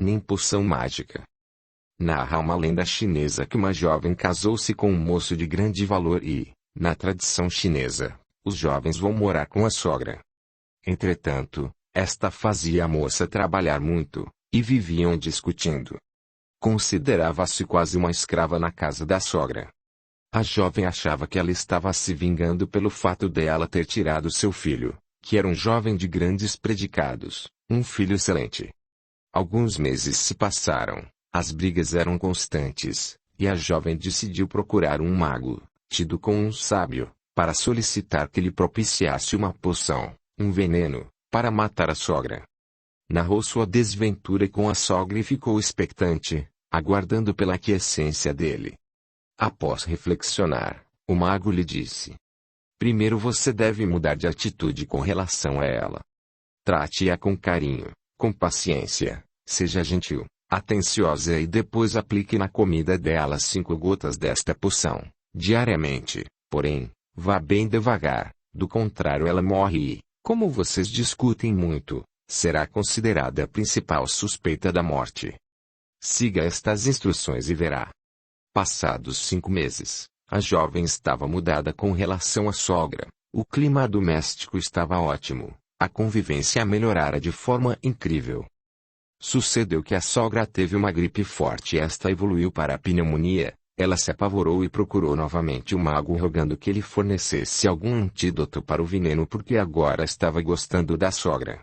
nem poção mágica. Narra uma lenda chinesa que uma jovem casou-se com um moço de grande valor e, na tradição chinesa, os jovens vão morar com a sogra. Entretanto, esta fazia a moça trabalhar muito, e viviam discutindo. Considerava-se quase uma escrava na casa da sogra. A jovem achava que ela estava se vingando pelo fato de ela ter tirado seu filho, que era um jovem de grandes predicados, um filho excelente. Alguns meses se passaram, as brigas eram constantes, e a jovem decidiu procurar um mago, tido como um sábio, para solicitar que lhe propiciasse uma poção, um veneno, para matar a sogra. Narrou sua desventura com a sogra e ficou expectante, aguardando pela aquiescência dele. Após reflexionar, o mago lhe disse: primeiro você deve mudar de atitude com relação a ela. Trate-a com carinho, com paciência, seja gentil, atenciosa e depois aplique na comida dela 5 gotas desta poção, diariamente, porém, vá bem devagar, do contrário ela morre e, como vocês discutem muito, será considerada a principal suspeita da morte. Siga estas instruções e verá. Passados 5 meses, a jovem estava mudada com relação à sogra, o clima doméstico estava ótimo, a convivência melhorara de forma incrível. Sucedeu que a sogra teve uma gripe forte e esta evoluiu para a pneumonia. Ela se apavorou e procurou novamente o mago rogando que ele fornecesse algum antídoto para o veneno porque agora estava gostando da sogra.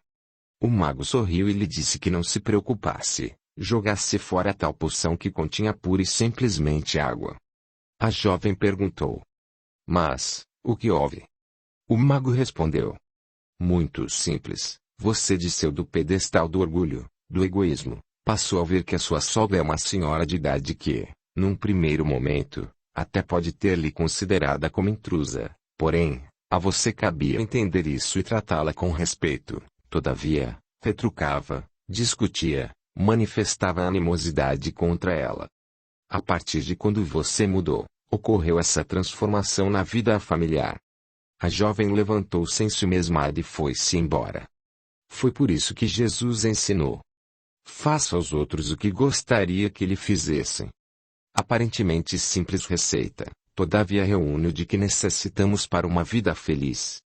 O mago sorriu e lhe disse que não se preocupasse, jogasse fora tal poção que continha pura e simplesmente água. A jovem perguntou: mas, o que houve? O mago respondeu: muito simples, você desceu do pedestal do orgulho, do egoísmo, passou a ver que a sua sogra é uma senhora de idade que, num primeiro momento, até pode ter lhe considerada como intrusa, porém, a você cabia entender isso e tratá-la com respeito. Todavia, retrucava, discutia, manifestava animosidade contra ela. A partir de quando você mudou, ocorreu essa transformação na vida familiar. A jovem levantou-se ensimesmada e foi-se embora. Foi por isso que Jesus ensinou: faça aos outros o que gostaria que lhe fizessem. Aparentemente simples receita, todavia reúne o de que necessitamos para uma vida feliz.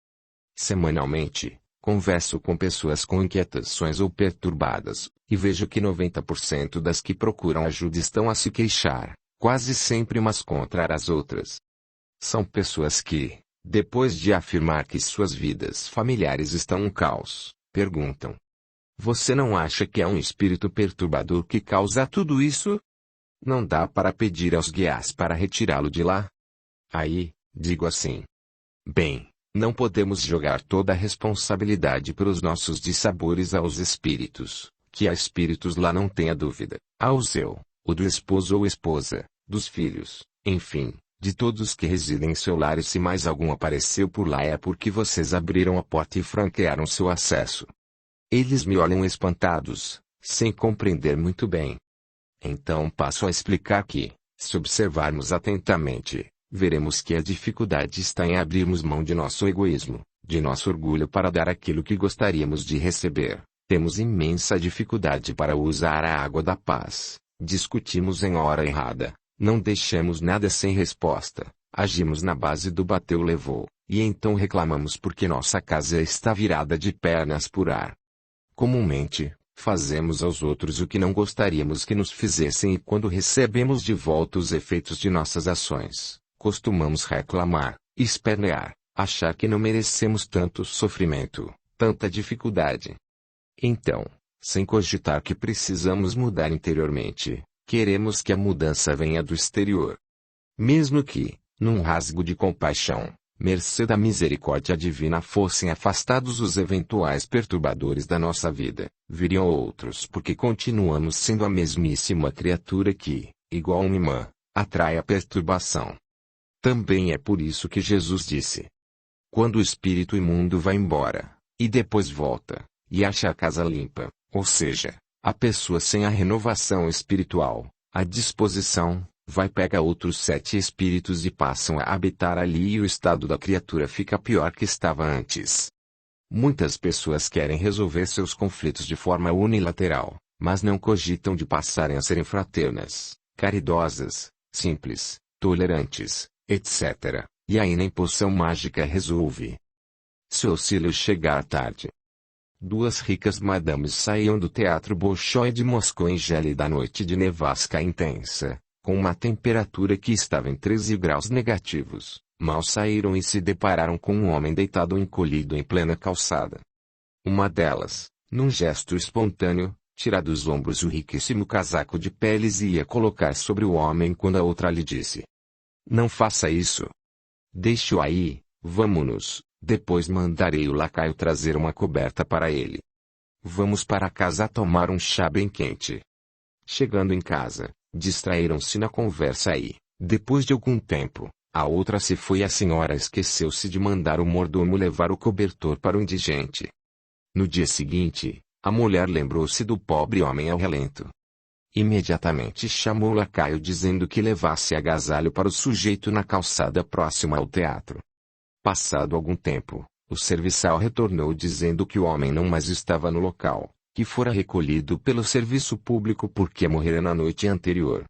Semanalmente, converso com pessoas com inquietações ou perturbadas, e vejo que 90% das que procuram ajuda estão a se queixar, quase sempre umas contra as outras. São pessoas que, depois de afirmar que suas vidas familiares estão um caos, perguntam: você não acha que é um espírito perturbador que causa tudo isso? Não dá para pedir aos guias para retirá-lo de lá? Aí, digo assim: bem, não podemos jogar toda a responsabilidade pelos nossos dissabores aos espíritos, que há espíritos lá não tenha dúvida, aos eu, o do esposo ou esposa, dos filhos, enfim, de todos que residem em seu lar e se mais algum apareceu por lá é porque vocês abriram a porta e franquearam seu acesso. Eles me olham espantados, sem compreender muito bem. Então passo a explicar que, se observarmos atentamente, veremos que a dificuldade está em abrirmos mão de nosso egoísmo, de nosso orgulho para dar aquilo que gostaríamos de receber. Temos imensa dificuldade para usar a água da paz, discutimos em hora errada, não deixamos nada sem resposta, agimos na base do bateu-levou, e então reclamamos porque nossa casa está virada de pernas por ar. Comumente, fazemos aos outros o que não gostaríamos que nos fizessem e quando recebemos de volta os efeitos de nossas ações, costumamos reclamar, espernear, achar que não merecemos tanto sofrimento, tanta dificuldade. Então, sem cogitar que precisamos mudar interiormente, queremos que a mudança venha do exterior. Mesmo que, num rasgo de compaixão, mercê da misericórdia divina fossem afastados os eventuais perturbadores da nossa vida, viriam outros porque continuamos sendo a mesmíssima criatura que, igual um imã, atrai a perturbação. Também é por isso que Jesus disse: quando o espírito imundo vai embora, e depois volta, e acha a casa limpa, ou seja, a pessoa sem a renovação espiritual, a disposição, vai pegar outros 7 espíritos e passam a habitar ali e o estado da criatura fica pior que estava antes. Muitas pessoas querem resolver seus conflitos de forma unilateral, mas não cogitam de passarem a serem fraternas, caridosas, simples, tolerantes, etc., e aí nem poção mágica resolve. Se o auxílio chegar tarde. Duas ricas madames saíam do Teatro Bolshoi de Moscou em gélida noite de nevasca intensa, com uma temperatura que estava em 13 graus negativos. Mal saíram e se depararam com um homem deitado encolhido em plena calçada. Uma delas, num gesto espontâneo, tira dos ombros o riquíssimo casaco de peles e ia colocar sobre o homem quando a outra lhe disse: "Não faça isso. Deixe-o aí, vamo-nos, depois mandarei o lacaio trazer uma coberta para ele. Vamos para casa tomar um chá bem quente." Chegando em casa, distraíram-se na conversa e, depois de algum tempo, a outra se foi e a senhora esqueceu-se de mandar o mordomo levar o cobertor para o indigente. No dia seguinte, a mulher lembrou-se do pobre homem ao relento. Imediatamente chamou o lacaio dizendo que levasse agasalho para o sujeito na calçada próxima ao teatro. Passado algum tempo, o serviçal retornou dizendo que o homem não mais estava no local, que fora recolhido pelo serviço público porque morrera na noite anterior.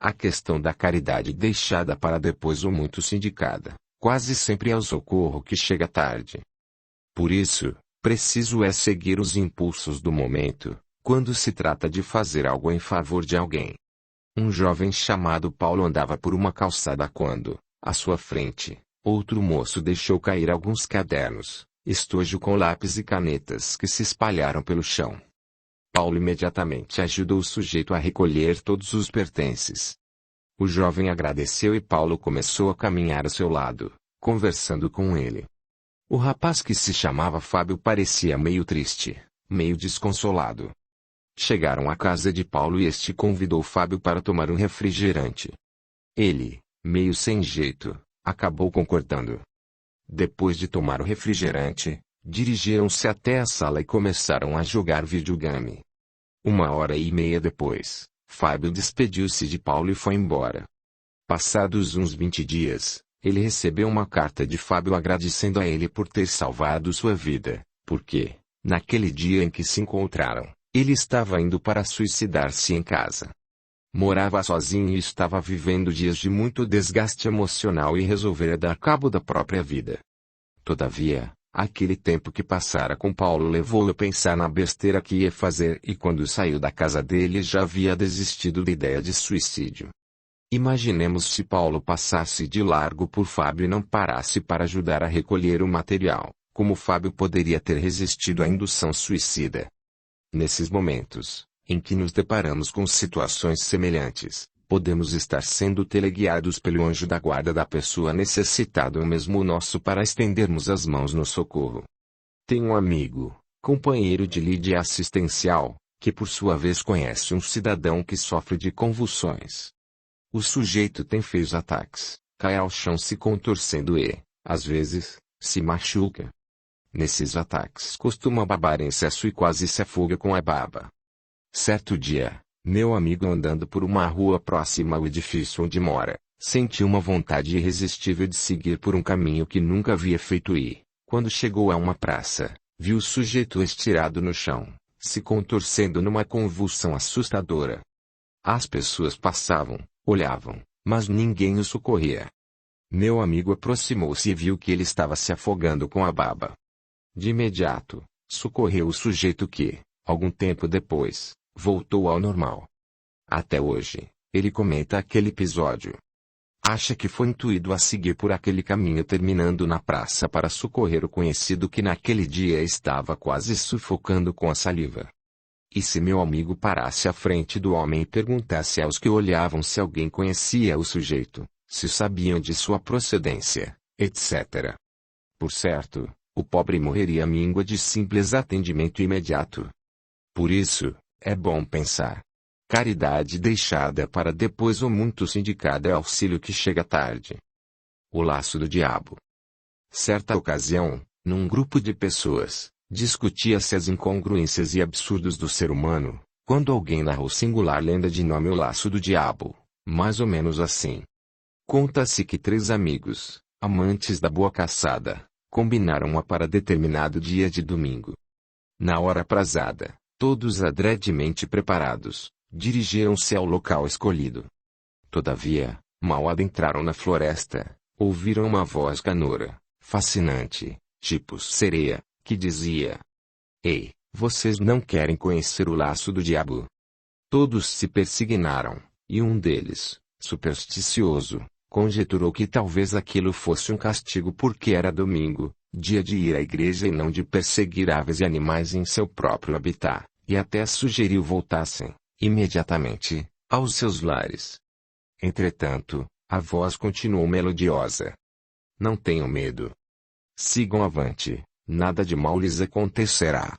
A questão da caridade deixada para depois ou muito sindicada, quase sempre é o socorro que chega tarde. Por isso, preciso é seguir os impulsos do momento, quando se trata de fazer algo em favor de alguém. Um jovem chamado Paulo andava por uma calçada quando, à sua frente, outro moço deixou cair alguns cadernos, estojo com lápis e canetas que se espalharam pelo chão. Paulo imediatamente ajudou o sujeito a recolher todos os pertences. O jovem agradeceu e Paulo começou a caminhar ao seu lado, conversando com ele. O rapaz que se chamava Fábio parecia meio triste, meio desconsolado. Chegaram à casa de Paulo e este convidou Fábio para tomar um refrigerante. Ele, meio sem jeito, acabou concordando. Depois de tomar o refrigerante, dirigiram-se até a sala e começaram a jogar videogame. 1h30 depois, Fábio despediu-se de Paulo e foi embora. Passados uns 20 dias, ele recebeu uma carta de Fábio agradecendo a ele por ter salvado sua vida, porque, naquele dia em que se encontraram, ele estava indo para suicidar-se em casa. Morava sozinho e estava vivendo dias de muito desgaste emocional e resolvera dar cabo da própria vida. Todavia, aquele tempo que passara com Paulo levou-o a pensar na besteira que ia fazer e quando saiu da casa dele já havia desistido da ideia de suicídio. Imaginemos se Paulo passasse de largo por Fábio e não parasse para ajudar a recolher o material, como Fábio poderia ter resistido à indução suicida. Nesses momentos, em que nos deparamos com situações semelhantes, podemos estar sendo teleguiados pelo anjo da guarda da pessoa necessitada ou mesmo o nosso para estendermos as mãos no socorro. Tem um amigo, companheiro de lide assistencial, que por sua vez conhece um cidadão que sofre de convulsões. O sujeito tem feios ataques, cai ao chão se contorcendo e, às vezes, se machuca. Nesses ataques costuma babar em excesso e quase se afoga com a baba. Certo dia, meu amigo andando por uma rua próxima ao edifício onde mora, sentiu uma vontade irresistível de seguir por um caminho que nunca havia feito e, quando chegou a uma praça, viu o sujeito estirado no chão, se contorcendo numa convulsão assustadora. As pessoas passavam, olhavam, mas ninguém o socorria. Meu amigo aproximou-se e viu que ele estava se afogando com a baba. De imediato, socorreu o sujeito que, algum tempo depois, voltou ao normal. Até hoje, ele comenta aquele episódio. Acha que foi intuído a seguir por aquele caminho terminando na praça para socorrer o conhecido que naquele dia estava quase sufocando com a saliva. E se meu amigo parasse à frente do homem e perguntasse aos que olhavam se alguém conhecia o sujeito, se sabiam de sua procedência, etc. Por certo, o pobre morreria à míngua de simples atendimento imediato. Por isso, é bom pensar. Caridade deixada para depois ou muito sindicada é auxílio que chega tarde. O laço do diabo. Certa ocasião, num grupo de pessoas, discutia-se as incongruências e absurdos do ser humano, quando alguém narrou singular lenda de nome O Laço do Diabo, mais ou menos assim. Conta-se que 3 amigos, amantes da boa caçada, combinaram-a para determinado dia de domingo. Na hora aprazada, Todos adredemente preparados, dirigiram-se ao local escolhido. Todavia, mal adentraram na floresta, ouviram uma voz canora, fascinante, tipo sereia, que dizia: Ei, vocês não querem conhecer o laço do diabo? Todos se persignaram, e um deles, supersticioso, conjeturou que talvez aquilo fosse um castigo porque era domingo, dia de ir à igreja e não de perseguir aves e animais em seu próprio habitat, e até sugeriu voltassem, imediatamente, aos seus lares. Entretanto, a voz continuou melodiosa. Não tenham medo. Sigam avante, nada de mal lhes acontecerá.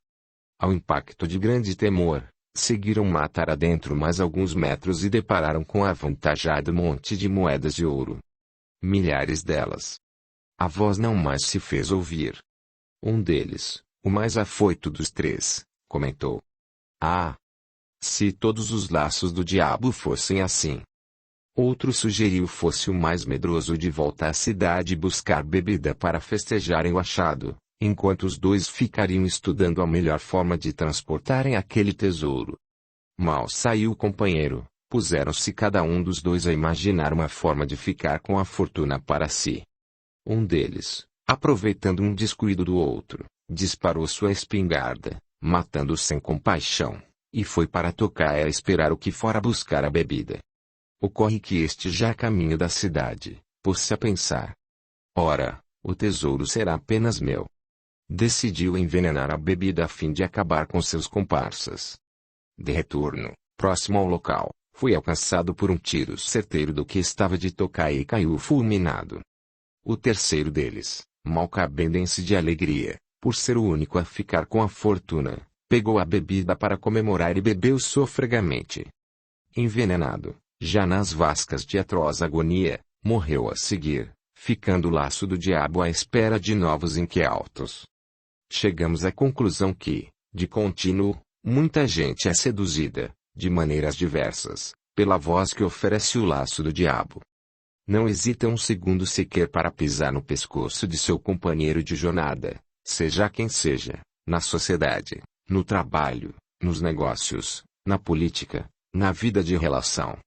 Ao impacto de grande temor, seguiram matar adentro mais alguns metros e depararam com avantajado monte de moedas de ouro. Milhares delas. A voz não mais se fez ouvir. Um deles, o mais afoito dos três, comentou: Ah! Se todos os laços do diabo fossem assim. Outro sugeriu fosse o mais medroso de voltar à cidade buscar bebida para festejarem o achado, enquanto os dois ficariam estudando a melhor forma de transportarem aquele tesouro. Mal saiu o companheiro, puseram-se cada um dos dois a imaginar uma forma de ficar com a fortuna para si. Um deles, aproveitando um descuido do outro, disparou sua espingarda, matando-o sem compaixão, e foi para a tocaia esperar o que fora buscar a bebida. Ocorre que este já a caminho da cidade, pôs-se a pensar: Ora, o tesouro será apenas meu. Decidiu envenenar a bebida a fim de acabar com seus comparsas. De retorno, próximo ao local, foi alcançado por um tiro certeiro do que estava de tocaia e caiu fulminado. O terceiro deles, mal cabendo-se de alegria, por ser o único a ficar com a fortuna, pegou a bebida para comemorar e bebeu sofregamente. Envenenado, já nas vascas de atroz agonia, morreu a seguir, ficando o laço do diabo à espera de novos inquietos. Chegamos à conclusão que, de contínuo, muita gente é seduzida, de maneiras diversas, pela voz que oferece o laço do diabo. Não hesita um segundo sequer para pisar no pescoço de seu companheiro de jornada, seja quem seja, na sociedade, no trabalho, nos negócios, na política, na vida de relação.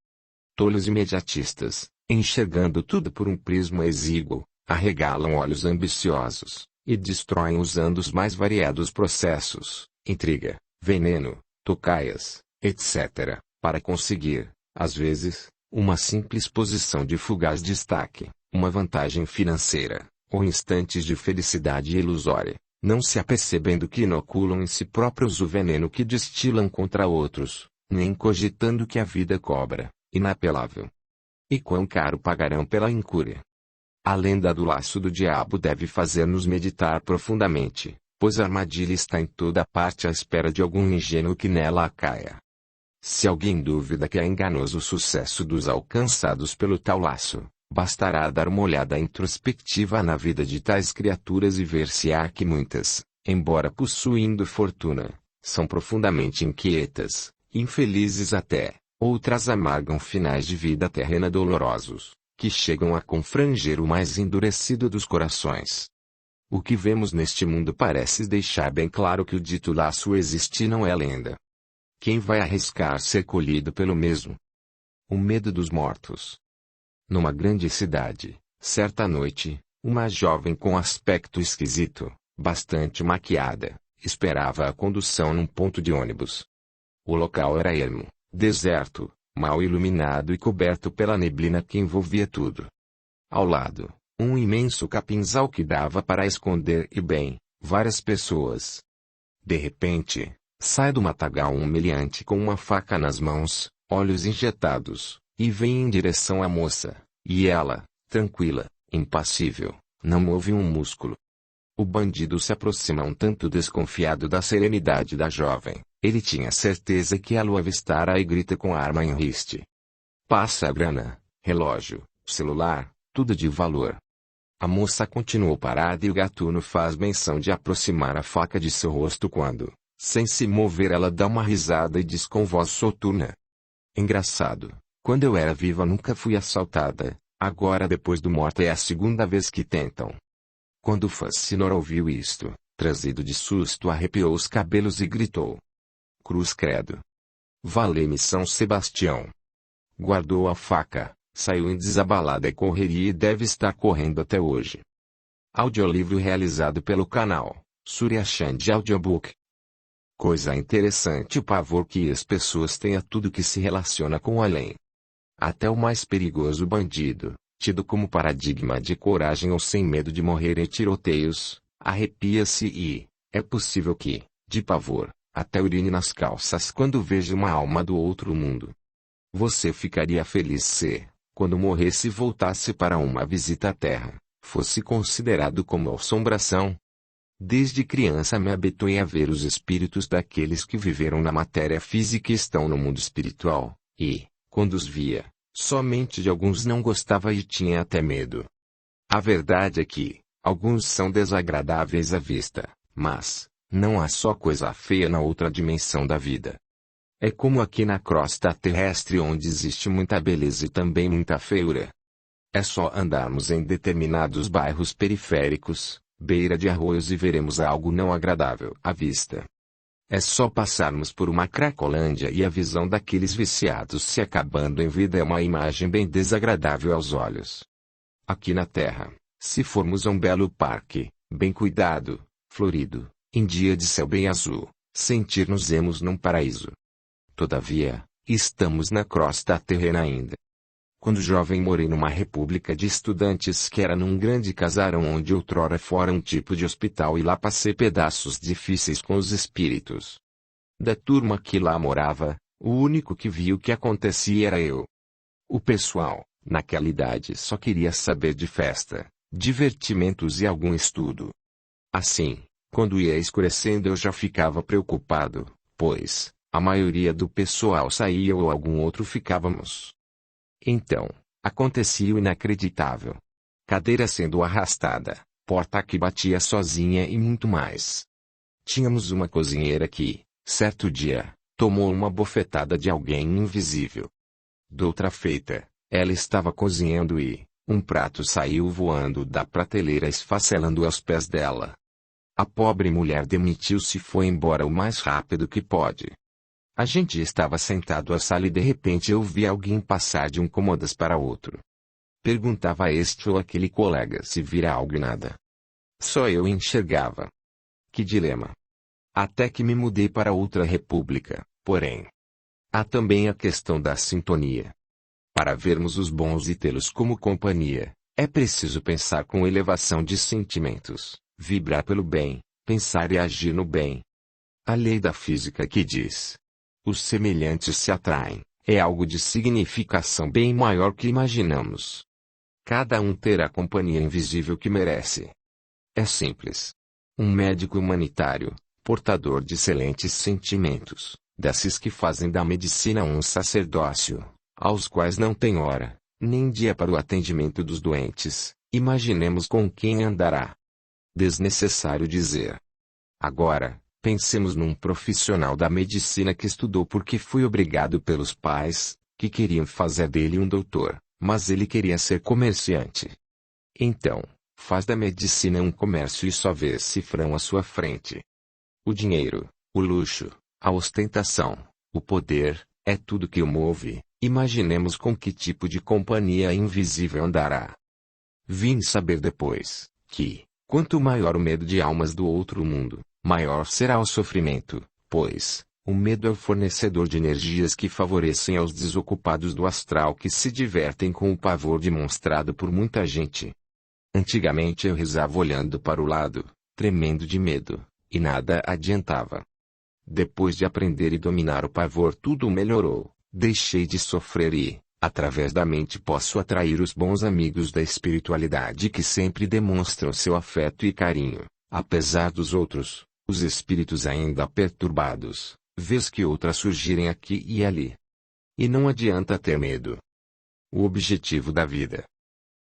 Tolos imediatistas, enxergando tudo por um prisma exíguo, arregalam olhos ambiciosos, e destroem usando os mais variados processos, intriga, veneno, tocaias, etc., para conseguir, às vezes, uma simples posição de fugaz destaque, uma vantagem financeira, ou instantes de felicidade ilusória, não se apercebendo que inoculam em si próprios o veneno que destilam contra outros, nem cogitando que a vida cobra, inapelável. E quão caro pagarão pela incúria. A lenda do laço do diabo deve fazer-nos meditar profundamente, pois a armadilha está em toda parte à espera de algum ingênuo que nela caia. Se alguém duvida que é enganoso o sucesso dos alcançados pelo tal laço, bastará dar uma olhada introspectiva na vida de tais criaturas e ver-se-á que muitas, embora possuindo fortuna, são profundamente inquietas, infelizes até, outras amargam finais de vida terrena dolorosos, que chegam a confranger o mais endurecido dos corações. O que vemos neste mundo parece deixar bem claro que o dito laço existe não é lenda. Quem vai arriscar ser colhido pelo mesmo? O medo dos mortos. Numa grande cidade, certa noite, uma jovem com aspecto esquisito, bastante maquiada, esperava a condução num ponto de ônibus. O local era ermo, deserto, mal iluminado e coberto pela neblina que envolvia tudo. Ao lado, um imenso capinzal que dava para esconder e bem, várias pessoas. De repente, sai do matagal um meliante com uma faca nas mãos, olhos injetados, e vem em direção à moça, e ela, tranquila, impassível, não move um músculo. O bandido se aproxima um tanto desconfiado da serenidade da jovem. Ele tinha certeza que ela o avistara e grita com a arma em riste. Passa a grana, relógio, celular, tudo de valor. A moça continuou parada e o gatuno faz menção de aproximar a faca de seu rosto quando, sem se mover, ela dá uma risada e diz com voz soturna: Engraçado, quando eu era viva nunca fui assaltada, agora depois do morto é a segunda vez que tentam. Quando o fascinor ouviu isto, trazido de susto, arrepiou os cabelos e gritou: Cruz credo. Valei-me São Sebastião. Guardou a faca, saiu em desabalada correria e deve estar correndo até hoje. Audiolivro realizado pelo canal Surya Chand Audiobook. Coisa interessante o pavor que as pessoas têm a tudo que se relaciona com o além. Até o mais perigoso bandido, tido como paradigma de coragem ou sem medo de morrer em tiroteios, arrepia-se e, é possível que, de pavor, até urine nas calças quando veja uma alma do outro mundo. Você ficaria feliz se, quando morresse e voltasse para uma visita à Terra, fosse considerado como assombração? Desde criança me habituei a ver os espíritos daqueles que viveram na matéria física e estão no mundo espiritual, e, quando os via, somente de alguns não gostava e tinha até medo. A verdade é que, alguns são desagradáveis à vista, mas, não há só coisa feia na outra dimensão da vida. É como aqui na crosta terrestre onde existe muita beleza e também muita feiura. É só andarmos em determinados bairros periféricos, beira de arroios e veremos algo não agradável à vista. É só passarmos por uma Cracolândia e a visão daqueles viciados se acabando em vida é uma imagem bem desagradável aos olhos. Aqui na Terra, se formos a um belo parque, bem cuidado, florido, em dia de céu bem azul, sentir-nos-emos num paraíso. Todavia, estamos na crosta terrena ainda. Quando jovem morei numa república de estudantes que era num grande casarão onde outrora fora um tipo de hospital e lá passei pedaços difíceis com os espíritos. Da turma que lá morava, o único que via o que acontecia era eu. O pessoal, naquela idade só queria saber de festa, divertimentos e algum estudo. Assim, quando ia escurecendo eu já ficava preocupado, pois, a maioria do pessoal saía ou algum outro ficávamos. Então, acontecia o inacreditável. Cadeira sendo arrastada, porta que batia sozinha e muito mais. Tínhamos uma cozinheira que, certo dia, tomou uma bofetada de alguém invisível. Doutra feita, ela estava cozinhando e, um prato saiu voando da prateleira esfacelando aos pés dela. A pobre mulher demitiu-se e foi embora o mais rápido que pôde. A gente estava sentado à sala e de repente eu vi alguém passar de um cômodas para outro. Perguntava a este ou aquele colega se vira algo e nada. Só eu enxergava. Que dilema. Até que me mudei para outra república, porém. Há também a questão da sintonia. Para vermos os bons e tê-los como companhia, é preciso pensar com elevação de sentimentos, vibrar pelo bem, pensar e agir no bem. A lei da física que diz: os semelhantes se atraem, é algo de significação bem maior que imaginamos. Cada um terá a companhia invisível que merece. É simples. Um médico humanitário, portador de excelentes sentimentos, desses que fazem da medicina um sacerdócio, aos quais não tem hora, nem dia para o atendimento dos doentes, imaginemos com quem andará. Desnecessário dizer. Agora, pensemos num profissional da medicina que estudou porque foi obrigado pelos pais, que queriam fazer dele um doutor, mas ele queria ser comerciante. Então, faz da medicina um comércio e só vê cifrão à sua frente. O dinheiro, o luxo, a ostentação, o poder, é tudo que o move. Imaginemos com que tipo de companhia invisível andará. Vim saber depois, que, quanto maior o medo de almas do outro mundo, maior será o sofrimento, pois, o medo é o fornecedor de energias que favorecem aos desocupados do astral que se divertem com o pavor demonstrado por muita gente. Antigamente eu rezava olhando para o lado, tremendo de medo, e nada adiantava. Depois de aprender e dominar o pavor tudo melhorou, deixei de sofrer e, através da mente posso atrair os bons amigos da espiritualidade que sempre demonstram seu afeto e carinho, apesar dos outros, os espíritos ainda perturbados, vez que outras surgirem aqui e ali. E não adianta ter medo. O objetivo da vida.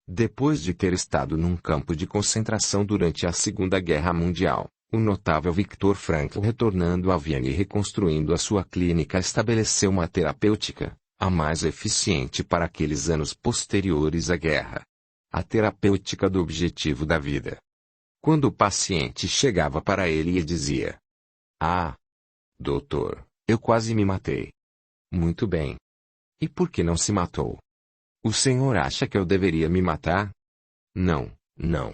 Depois de ter estado num campo de concentração durante a Segunda Guerra Mundial, o notável Viktor Frankl retornando a Viena e reconstruindo a sua clínica estabeleceu uma terapêutica, a mais eficiente para aqueles anos posteriores à guerra. A terapêutica do objetivo da vida. Quando o paciente chegava para ele e dizia: "Ah, doutor, Eu quase me matei. Muito bem. E por que não se matou? O senhor acha que eu deveria me matar? Não, não.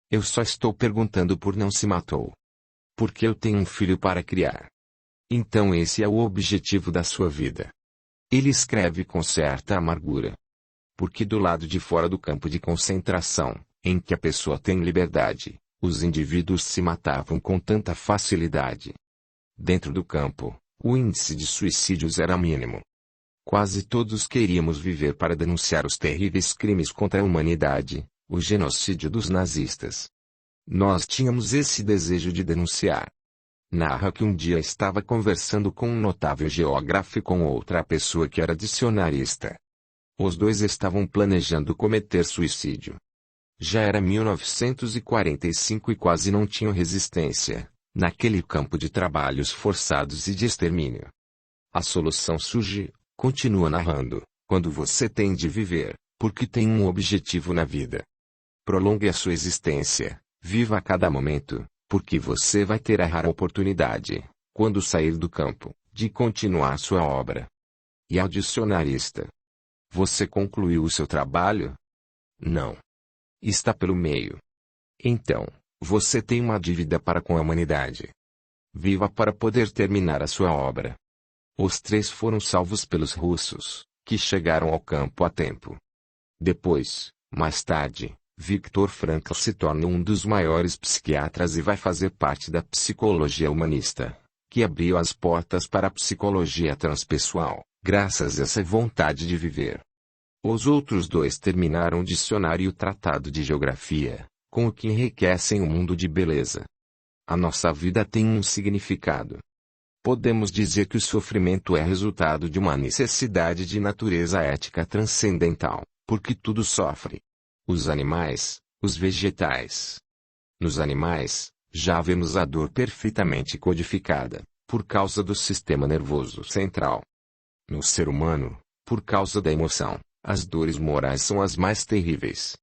Eu só estou perguntando por não se matou. Porque eu tenho um filho para criar. Então esse é o objetivo da sua vida. Ele escreve com certa amargura. Porque do lado de fora do campo de concentração, em que a pessoa tem liberdade, os indivíduos se matavam com tanta facilidade. Dentro do campo, o índice de suicídios era mínimo. Quase todos queríamos viver para denunciar os terríveis crimes contra a humanidade, o genocídio dos nazistas. Nós tínhamos esse desejo de denunciar. Narra que um dia estava conversando com um notável geógrafo e com outra pessoa que era dicionarista. Os dois estavam planejando cometer suicídio. Já era 1945 e quase não tinham resistência, naquele campo de trabalhos forçados e de extermínio. A solução surge, continua narrando, quando você tem de viver, porque tem um objetivo na vida. Prolongue a sua existência, viva a cada momento, porque você vai ter a rara oportunidade, quando sair do campo, de continuar sua obra. E ao dicionarista: você concluiu o seu trabalho? Não. Está pelo meio. Então, você tem uma dívida para com a humanidade. Viva para poder terminar a sua obra. Os três foram salvos pelos russos, que chegaram ao campo a tempo. Depois, mais tarde, Viktor Frankl se torna um dos maiores psiquiatras e vai fazer parte da psicologia humanista, que abriu as portas para a psicologia transpessoal, graças a essa vontade de viver. Os outros dois terminaram o dicionário e o tratado de geografia, com o que enriquecem o mundo de beleza. A nossa vida tem um significado. Podemos dizer que o sofrimento é resultado de uma necessidade de natureza ética transcendental, porque tudo sofre. Os animais, os vegetais. Nos animais, já vemos a dor perfeitamente codificada, por causa do sistema nervoso central. No ser humano, por causa da emoção, as dores morais são as mais terríveis.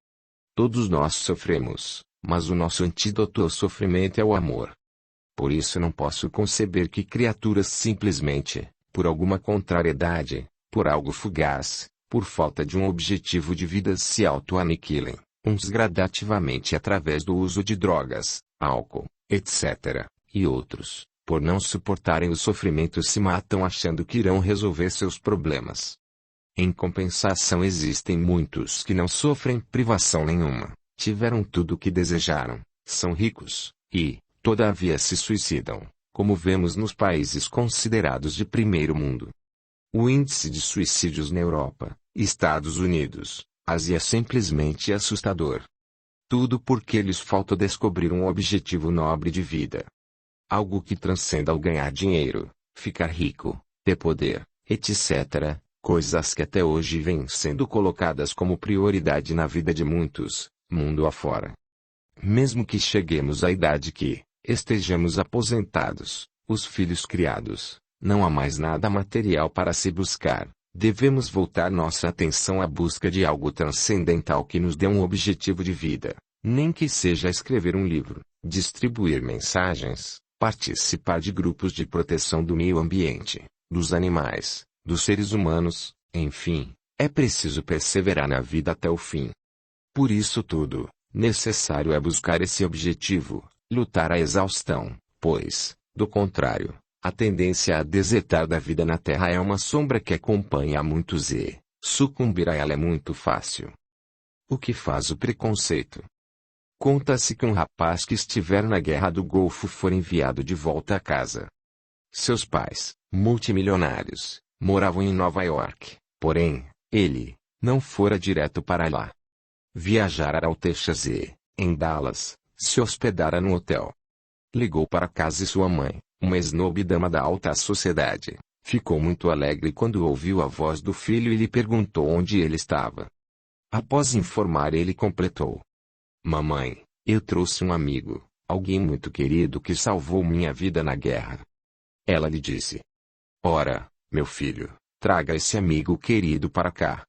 Todos nós sofremos, mas o nosso antídoto ao sofrimento é o amor. Por isso não posso conceber que criaturas simplesmente, por alguma contrariedade, por algo fugaz, por falta de um objetivo de vida se auto-aniquilem, uns gradativamente através do uso de drogas, álcool, etc., e outros, por não suportarem o sofrimento se matam achando que irão resolver seus problemas. Em compensação existem muitos que não sofrem privação nenhuma, tiveram tudo o que desejaram, são ricos, e, todavia se suicidam, como vemos nos países considerados de primeiro mundo. O índice de suicídios na Europa, Estados Unidos, Ásia é simplesmente assustador. Tudo porque lhes falta descobrir um objetivo nobre de vida. Algo que transcenda ao ganhar dinheiro, ficar rico, ter poder, etc., coisas que até hoje vêm sendo colocadas como prioridade na vida de muitos, mundo afora. Mesmo que cheguemos à idade que estejamos aposentados, os filhos criados, não há mais nada material para se buscar, devemos voltar nossa atenção à busca de algo transcendental que nos dê um objetivo de vida, nem que seja escrever um livro, distribuir mensagens, participar de grupos de proteção do meio ambiente, dos animais, dos seres humanos, enfim, é preciso perseverar na vida até o fim. Por isso tudo, necessário é buscar esse objetivo, lutar à exaustão, pois, do contrário, a tendência a desertar da vida na Terra é uma sombra que acompanha a muitos e sucumbir a ela é muito fácil. O que faz o preconceito? Conta-se que um rapaz que estivera na Guerra do Golfo foi enviado de volta a casa. Seus pais, multimilionários, moravam em Nova York, porém, ele não fora direto para lá. Viajara ao Texas e, em Dallas, se hospedara no hotel. Ligou para casa e sua mãe, uma snob dama da alta sociedade, ficou muito alegre quando ouviu a voz do filho e lhe perguntou onde ele estava. Após informar, ele completou: Mamãe, eu trouxe um amigo, alguém muito querido que salvou minha vida na guerra. Ela lhe disse: Ora, meu filho, traga esse amigo querido para cá.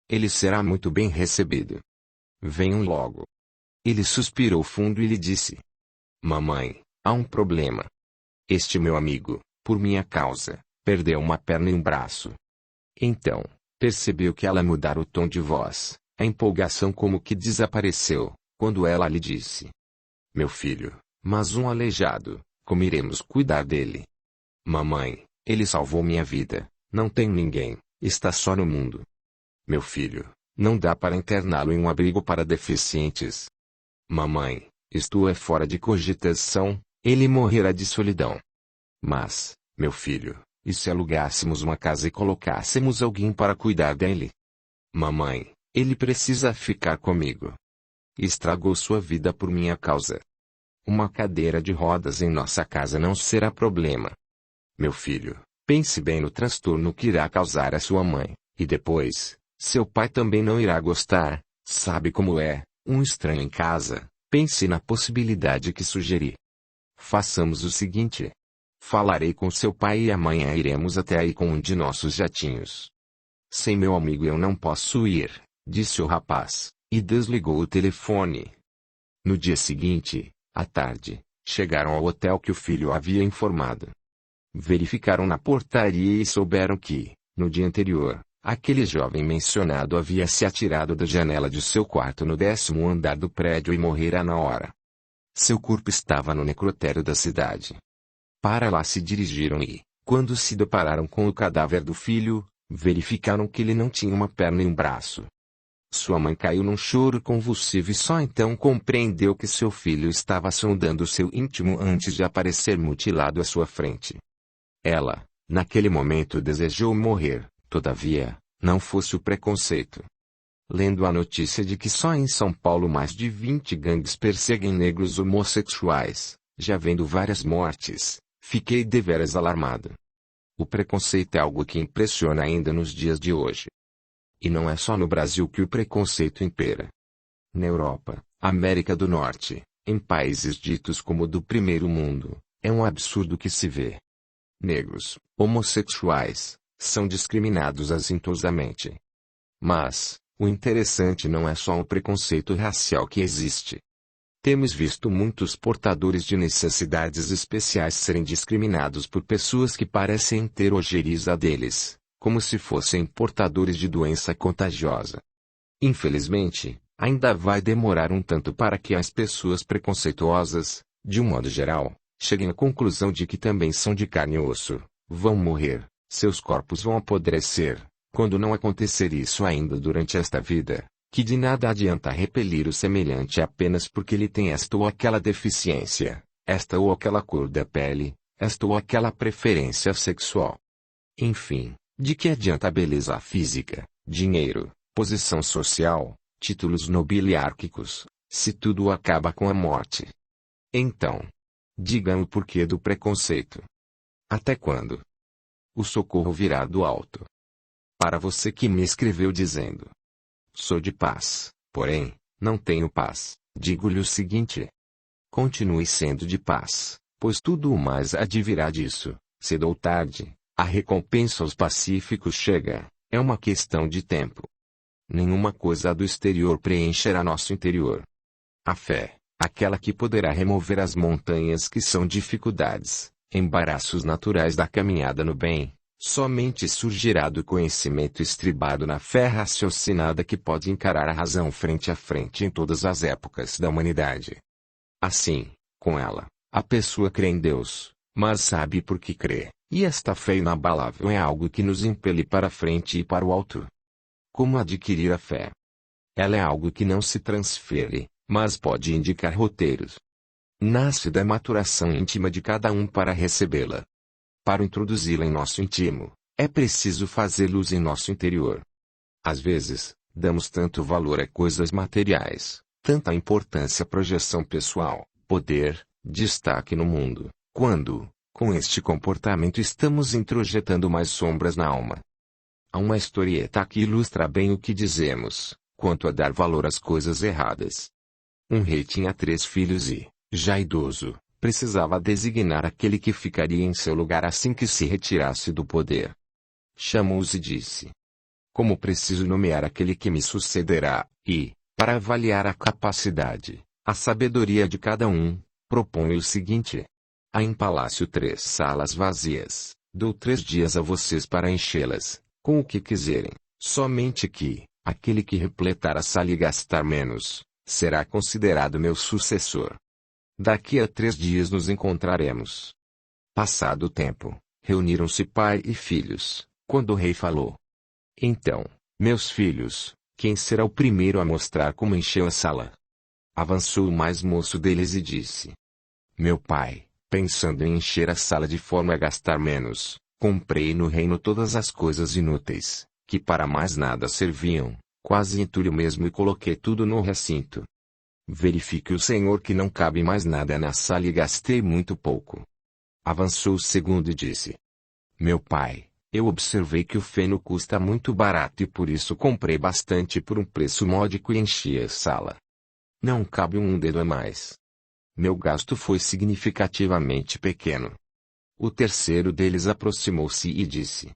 Ele será muito bem recebido. Venham logo. Ele suspirou fundo e lhe disse: Mamãe, há um problema. Este meu amigo, por minha causa, perdeu uma perna e um braço. Então, percebeu que ela mudara o tom de voz, a empolgação como que desapareceu, quando ela lhe disse: Meu filho, mas um aleijado, como iremos cuidar dele? Mamãe, ele salvou minha vida, não tem ninguém, está só no mundo. Meu filho, não dá para interná-lo em um abrigo para deficientes. Mamãe, isto é fora de cogitação, ele morrerá de solidão. Mas, meu filho, e se alugássemos uma casa e colocássemos alguém para cuidar dele? Mamãe, ele precisa ficar comigo. Estragou sua vida por minha causa. Uma cadeira de rodas em nossa casa não será problema. Meu filho, pense bem no transtorno que irá causar a sua mãe, e depois, seu pai também não irá gostar, sabe como é, um estranho em casa, pense na possibilidade que sugeri. Façamos o seguinte. Falarei com seu pai e amanhã iremos até aí com um de nossos jatinhos. Sem meu amigo eu não posso ir, disse o rapaz, e desligou o telefone. No dia seguinte, à tarde, chegaram ao hotel que o filho havia informado. Verificaram na portaria e souberam que, no dia anterior, aquele jovem mencionado havia se atirado da janela de seu quarto no 10º andar do prédio e morrera na hora. Seu corpo estava no necrotério da cidade. Para lá se dirigiram e, quando se depararam com o cadáver do filho, verificaram que ele não tinha uma perna e um braço. Sua mãe caiu num choro convulsivo e só então compreendeu que seu filho estava sondando seu íntimo antes de aparecer mutilado à sua frente. Ela, naquele momento desejou morrer, todavia, não fosse o preconceito. Lendo a notícia de que só em São Paulo mais de 20 gangues perseguem negros homossexuais, já vendo várias mortes, fiquei deveras alarmado. O preconceito é algo que impressiona ainda nos dias de hoje. E não é só no Brasil que o preconceito impera. Na Europa, América do Norte, em países ditos como do primeiro mundo, é um absurdo que se vê. Negros, homossexuais, são discriminados assintosamente. Mas, o interessante não é só o preconceito racial que existe. Temos visto muitos portadores de necessidades especiais serem discriminados por pessoas que parecem ter ojeriza deles, como se fossem portadores de doença contagiosa. Infelizmente, ainda vai demorar um tanto para que as pessoas preconceituosas, de um modo geral, cheguem à conclusão de que também são de carne e osso, vão morrer, seus corpos vão apodrecer, quando não acontecer isso ainda durante esta vida, que de nada adianta repelir o semelhante apenas porque ele tem esta ou aquela deficiência, esta ou aquela cor da pele, esta ou aquela preferência sexual. Enfim, de que adianta a beleza física, dinheiro, posição social, títulos nobiliárquicos, se tudo acaba com a morte? Então, digam o porquê do preconceito. Até quando? O socorro virá do alto. Para você que me escreveu dizendo: sou de paz, porém, não tenho paz, digo-lhe o seguinte. Continue sendo de paz, pois tudo o mais advirá disso, cedo ou tarde, a recompensa aos pacíficos chega, é uma questão de tempo. Nenhuma coisa do exterior preencherá nosso interior. A fé, aquela que poderá remover as montanhas que são dificuldades, embaraços naturais da caminhada no bem, somente surgirá do conhecimento estribado na fé raciocinada que pode encarar a razão frente a frente em todas as épocas da humanidade. Assim, com ela, a pessoa crê em Deus, mas sabe por que crê, e esta fé inabalável é algo que nos impele para a frente e para o alto. Como adquirir a fé? Ela é algo que não se transfere, mas pode indicar roteiros. Nasce da maturação íntima de cada um para recebê-la. Para introduzi-la em nosso íntimo, é preciso fazer luz em nosso interior. Às vezes, damos tanto valor a coisas materiais, tanta importância à projeção pessoal, poder, destaque no mundo, quando, com este comportamento estamos introjetando mais sombras na alma. Há uma historieta que ilustra bem o que dizemos, quanto a dar valor às coisas erradas. Um rei tinha 3 filhos e, já idoso, precisava designar aquele que ficaria em seu lugar assim que se retirasse do poder. Chamou-os e disse: como preciso nomear aquele que me sucederá, e, para avaliar a capacidade, a sabedoria de cada um, proponho o seguinte. Há em palácio 3 salas vazias, Dou 3 dias a vocês para enchê-las, com o que quiserem, somente que, aquele que repletar a sala e gastar menos, será considerado meu sucessor. Daqui a 3 dias nos encontraremos. Passado o tempo, reuniram-se pai e filhos, quando o rei falou. Então, meus filhos, quem será o primeiro a mostrar como encheu a sala? Avançou o mais moço deles e disse. Meu pai, pensando em encher a sala de forma a gastar menos, comprei no reino todas as coisas inúteis, que para mais nada serviam, quase entulho mesmo e coloquei tudo no recinto. Verifique o Senhor que não cabe mais nada na sala e gastei muito pouco. Avançou o segundo e disse. Meu pai, eu observei que o feno custa muito barato e por isso comprei bastante por um preço módico e enchi a sala. Não cabe um dedo a mais. Meu gasto foi significativamente pequeno. O terceiro deles aproximou-se e disse.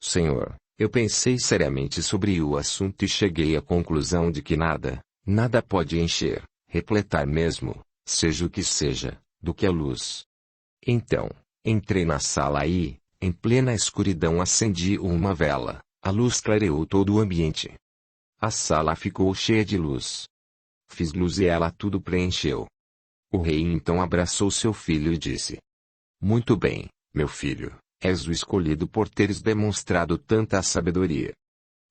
Senhor, eu pensei seriamente sobre o assunto e cheguei à conclusão de que nada pode encher, repletar mesmo, seja o que seja, do que a luz. Então, entrei na sala e, em plena escuridão acendi uma vela, a luz clareou todo o ambiente. A sala ficou cheia de luz. Fiz luz e ela tudo preencheu. O rei então abraçou seu filho e disse. Muito bem, meu filho, és o escolhido por teres demonstrado tanta sabedoria.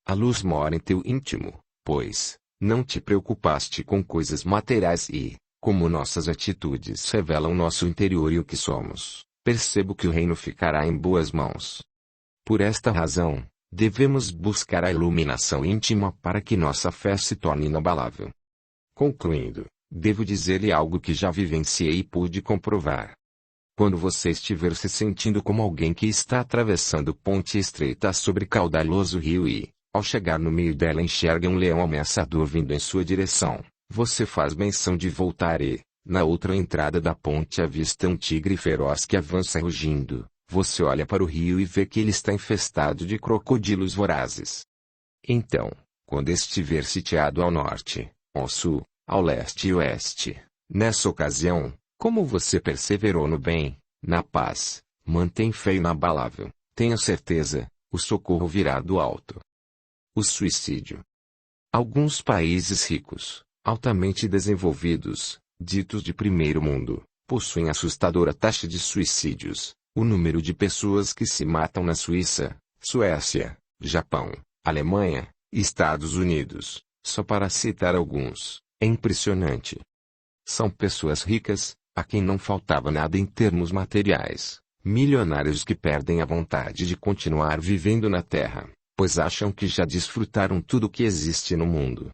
A luz mora em teu íntimo, pois, não te preocupaste com coisas materiais e, como nossas atitudes revelam nosso interior e o que somos, percebo que o reino ficará em boas mãos. Por esta razão, devemos buscar a iluminação íntima para que nossa fé se torne inabalável. Concluindo, devo dizer-lhe algo que já vivenciei e pude comprovar. Quando você estiver se sentindo como alguém que está atravessando ponte estreita sobre caudaloso rio e, ao chegar no meio dela enxerga um leão ameaçador vindo em sua direção, você faz menção de voltar e, na outra entrada da ponte avista um tigre feroz que avança rugindo. Você olha para o rio e vê que ele está infestado de crocodilos vorazes. Então, quando estiver sitiado ao norte, ao sul, ao leste e oeste, nessa ocasião, como você perseverou no bem, na paz, mantém fé inabalável, tenha certeza, o socorro virá do alto. O suicídio. Alguns países ricos, altamente desenvolvidos, ditos de primeiro mundo, possuem assustadora taxa de suicídios. O número de pessoas que se matam na Suíça, Suécia, Japão, Alemanha, Estados Unidos, só para citar alguns, é impressionante. São pessoas ricas, a quem não faltava nada em termos materiais, milionários que perdem a vontade de continuar vivendo na Terra, pois acham que já desfrutaram tudo o que existe no mundo.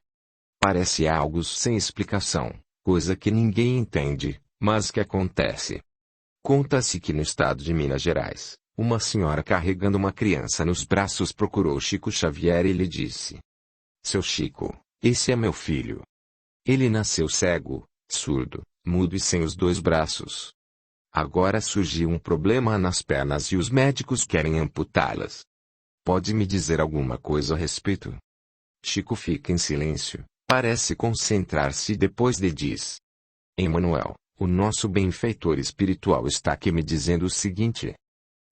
Parece algo sem explicação, coisa que ninguém entende, mas que acontece. Conta-se que no estado de Minas Gerais, uma senhora carregando uma criança nos braços procurou Chico Xavier e lhe disse. Seu Chico, esse é meu filho. Ele nasceu cego, surdo, mudo e sem os 2 braços. Agora surgiu um problema nas pernas e os médicos querem amputá-las. Pode me dizer alguma coisa a respeito? Chico fica em silêncio, parece concentrar-se e depois lhe diz. Emmanuel, o nosso benfeitor espiritual está aqui me dizendo o seguinte.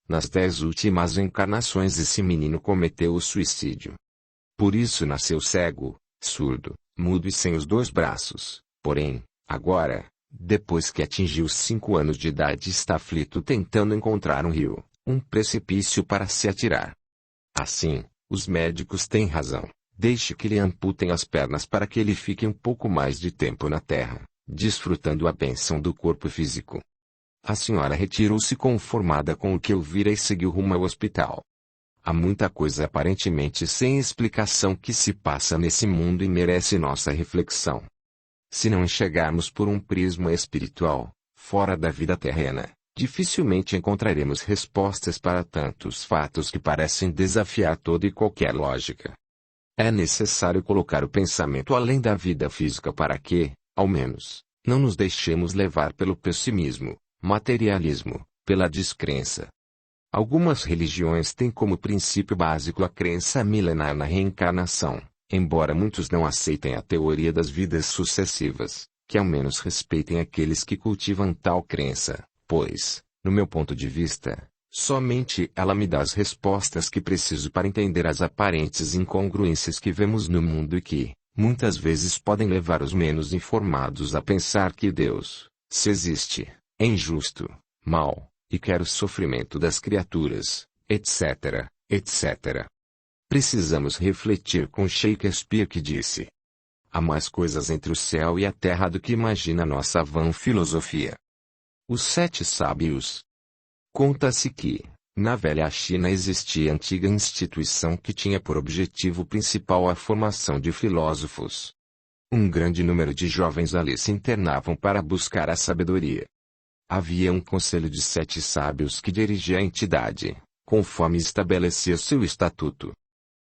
Nas 10 últimas encarnações esse menino cometeu o suicídio. Por isso nasceu cego, surdo, mudo e sem os 2 braços. Porém, agora, depois que atingiu os 5 anos de idade está aflito tentando encontrar um rio, um precipício para se atirar. Assim, os médicos têm razão. Deixe que lhe amputem as pernas para que ele fique um pouco mais de tempo na terra, desfrutando a bênção do corpo físico. A senhora retirou-se conformada com o que ouvira e seguiu rumo ao hospital. Há muita coisa aparentemente sem explicação que se passa nesse mundo e merece nossa reflexão. Se não enxergarmos por um prisma espiritual, fora da vida terrena, dificilmente encontraremos respostas para tantos fatos que parecem desafiar toda e qualquer lógica. É necessário colocar o pensamento além da vida física para que, ao menos, não nos deixemos levar pelo pessimismo, materialismo, pela descrença. Algumas religiões têm como princípio básico a crença milenar na reencarnação, embora muitos não aceitem a teoria das vidas sucessivas, que ao menos respeitem aqueles que cultivam tal crença, pois, no meu ponto de vista, Somente ela me dá as respostas que preciso para entender as aparentes incongruências que vemos no mundo e que, muitas vezes podem levar os menos informados a pensar que Deus, se existe, é injusto, mau, e quer o sofrimento das criaturas, etc., etc. Precisamos refletir com Shakespeare que disse: há mais coisas entre o céu e a terra do que imagina nossa vã filosofia. Os Sete Sábios. Conta-se que, na velha China existia antiga instituição que tinha por objetivo principal a formação de filósofos. Um grande número de jovens ali se internavam para buscar a sabedoria. Havia um conselho de 7 sábios que dirigia a entidade, conforme estabelecia seu estatuto.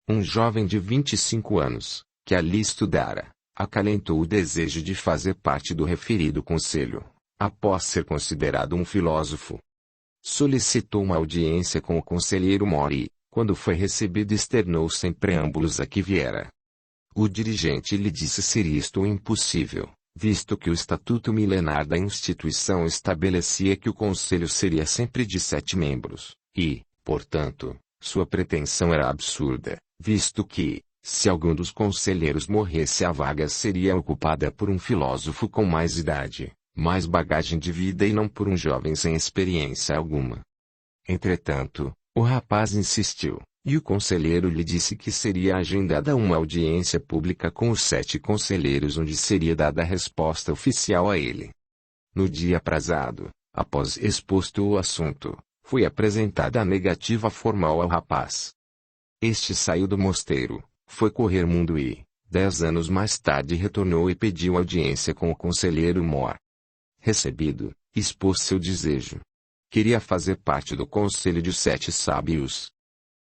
Um jovem de 25 anos, que ali estudara, acalentou o desejo de fazer parte do referido conselho, após ser considerado um filósofo. Solicitou uma audiência com o conselheiro Mori, e, quando foi recebido externou sem preâmbulos a que viera. O dirigente lhe disse ser isto impossível, visto que o estatuto milenar da instituição estabelecia que o conselho seria sempre de 7 membros, e, portanto, sua pretensão era absurda, visto que, se algum dos conselheiros morresse a vaga seria ocupada por um filósofo com mais idade, mais bagagem de vida e não por um jovem sem experiência alguma. Entretanto, o rapaz insistiu, e o conselheiro lhe disse que seria agendada uma audiência pública com os 7 conselheiros onde seria dada a resposta oficial a ele. No dia aprazado, após exposto o assunto, foi apresentada a negativa formal ao rapaz. Este saiu do mosteiro, foi correr mundo e, 10 anos mais tarde retornou e pediu audiência com o conselheiro Mor. Recebido, expôs seu desejo. Queria fazer parte do conselho de 7 sábios.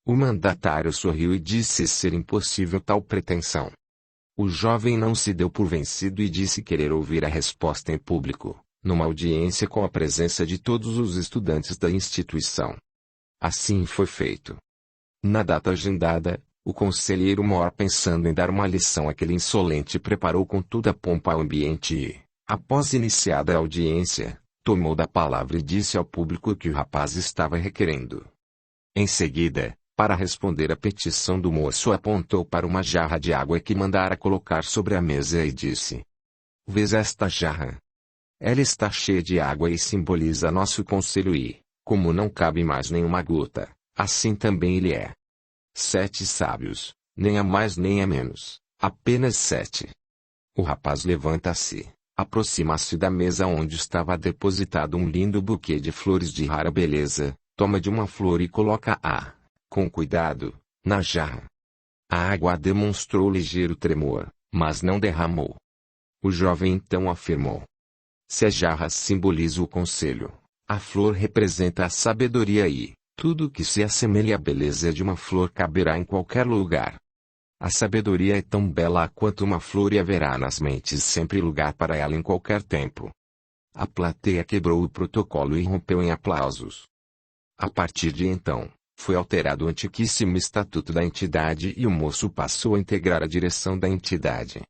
O mandatário sorriu e disse ser impossível tal pretensão. O jovem não se deu por vencido e disse querer ouvir a resposta em público, numa audiência com a presença de todos os estudantes da instituição. Assim foi feito. Na data agendada, o conselheiro Mor, pensando em dar uma lição àquele insolente, preparou com toda a pompa o ambiente e, após iniciada a audiência, tomou da palavra e disse ao público o que o rapaz estava requerendo. Em seguida, para responder à petição do moço, apontou para uma jarra de água que mandara colocar sobre a mesa e disse: "Vês esta jarra? Ela está cheia de água e simboliza nosso conselho e, como não cabe mais nenhuma gota, assim também ele é. 7 sábios, nem a mais nem a menos, apenas 7. O rapaz levanta-se, aproxima-se da mesa onde estava depositado um lindo buquê de flores de rara beleza, toma de uma flor e coloca-a, com cuidado, na jarra. A água demonstrou ligeiro tremor, mas não derramou. O jovem então afirmou: se a jarra simboliza o conselho, a flor representa a sabedoria e, tudo que se assemelhe à beleza de uma flor caberá em qualquer lugar. A sabedoria é tão bela quanto uma flor e haverá nas mentes sempre lugar para ela em qualquer tempo. A plateia quebrou o protocolo e rompeu em aplausos. A partir de então, foi alterado o antiquíssimo estatuto da entidade e o moço passou a integrar a direção da entidade.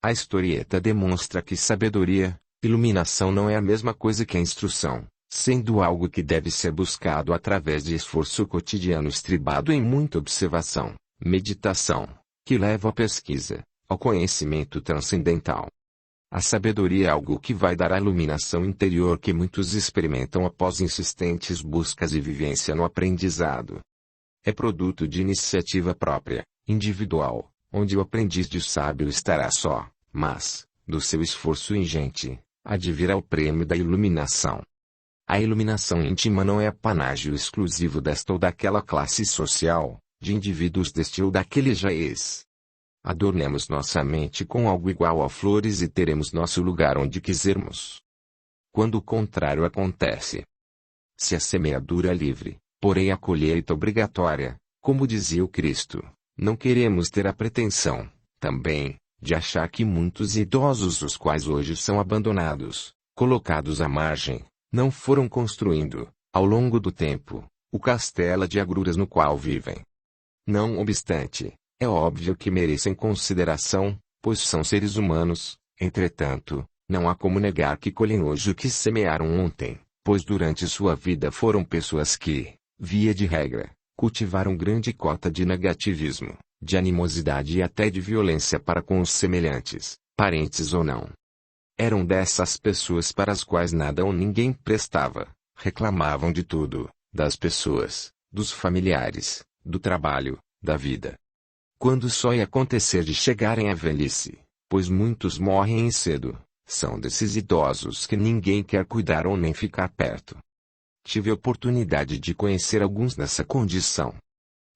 A historieta demonstra que sabedoria, iluminação não é a mesma coisa que a instrução, sendo algo que deve ser buscado através de esforço cotidiano estribado em muita observação, meditação, que leva à pesquisa, ao conhecimento transcendental. A sabedoria é algo que vai dar a iluminação interior que muitos experimentam após insistentes buscas e vivência no aprendizado. É produto de iniciativa própria, individual, onde o aprendiz de sábio estará só, mas, do seu esforço ingente, advirá o prêmio da iluminação. A iluminação íntima não é apanágio exclusivo desta ou daquela classe social, de indivíduos deste ou daquele jaez. Adornemos nossa mente com algo igual a flores e teremos nosso lugar onde quisermos. Quando o contrário acontece, se a semeadura é livre, porém a colheita obrigatória, como dizia o Cristo, não queremos ter a pretensão, também, de achar que muitos idosos, os quais hoje são abandonados, colocados à margem, não foram construindo, ao longo do tempo, o castelo de agruras no qual vivem. Não obstante, é óbvio que merecem consideração, pois são seres humanos. Entretanto, não há como negar que colhem hoje o que semearam ontem, pois durante sua vida foram pessoas que, Via de regra, cultivaram grande cota de negativismo, de animosidade e até de violência para com os semelhantes, parentes ou não. Eram dessas pessoas para as quais nada ou ninguém prestava, reclamavam de tudo, das pessoas, dos familiares, do trabalho, da vida. Quando só ia acontecer de chegarem à velhice, pois muitos morrem cedo, são desses idosos que ninguém quer cuidar ou nem ficar perto. Tive a oportunidade de conhecer alguns nessa condição.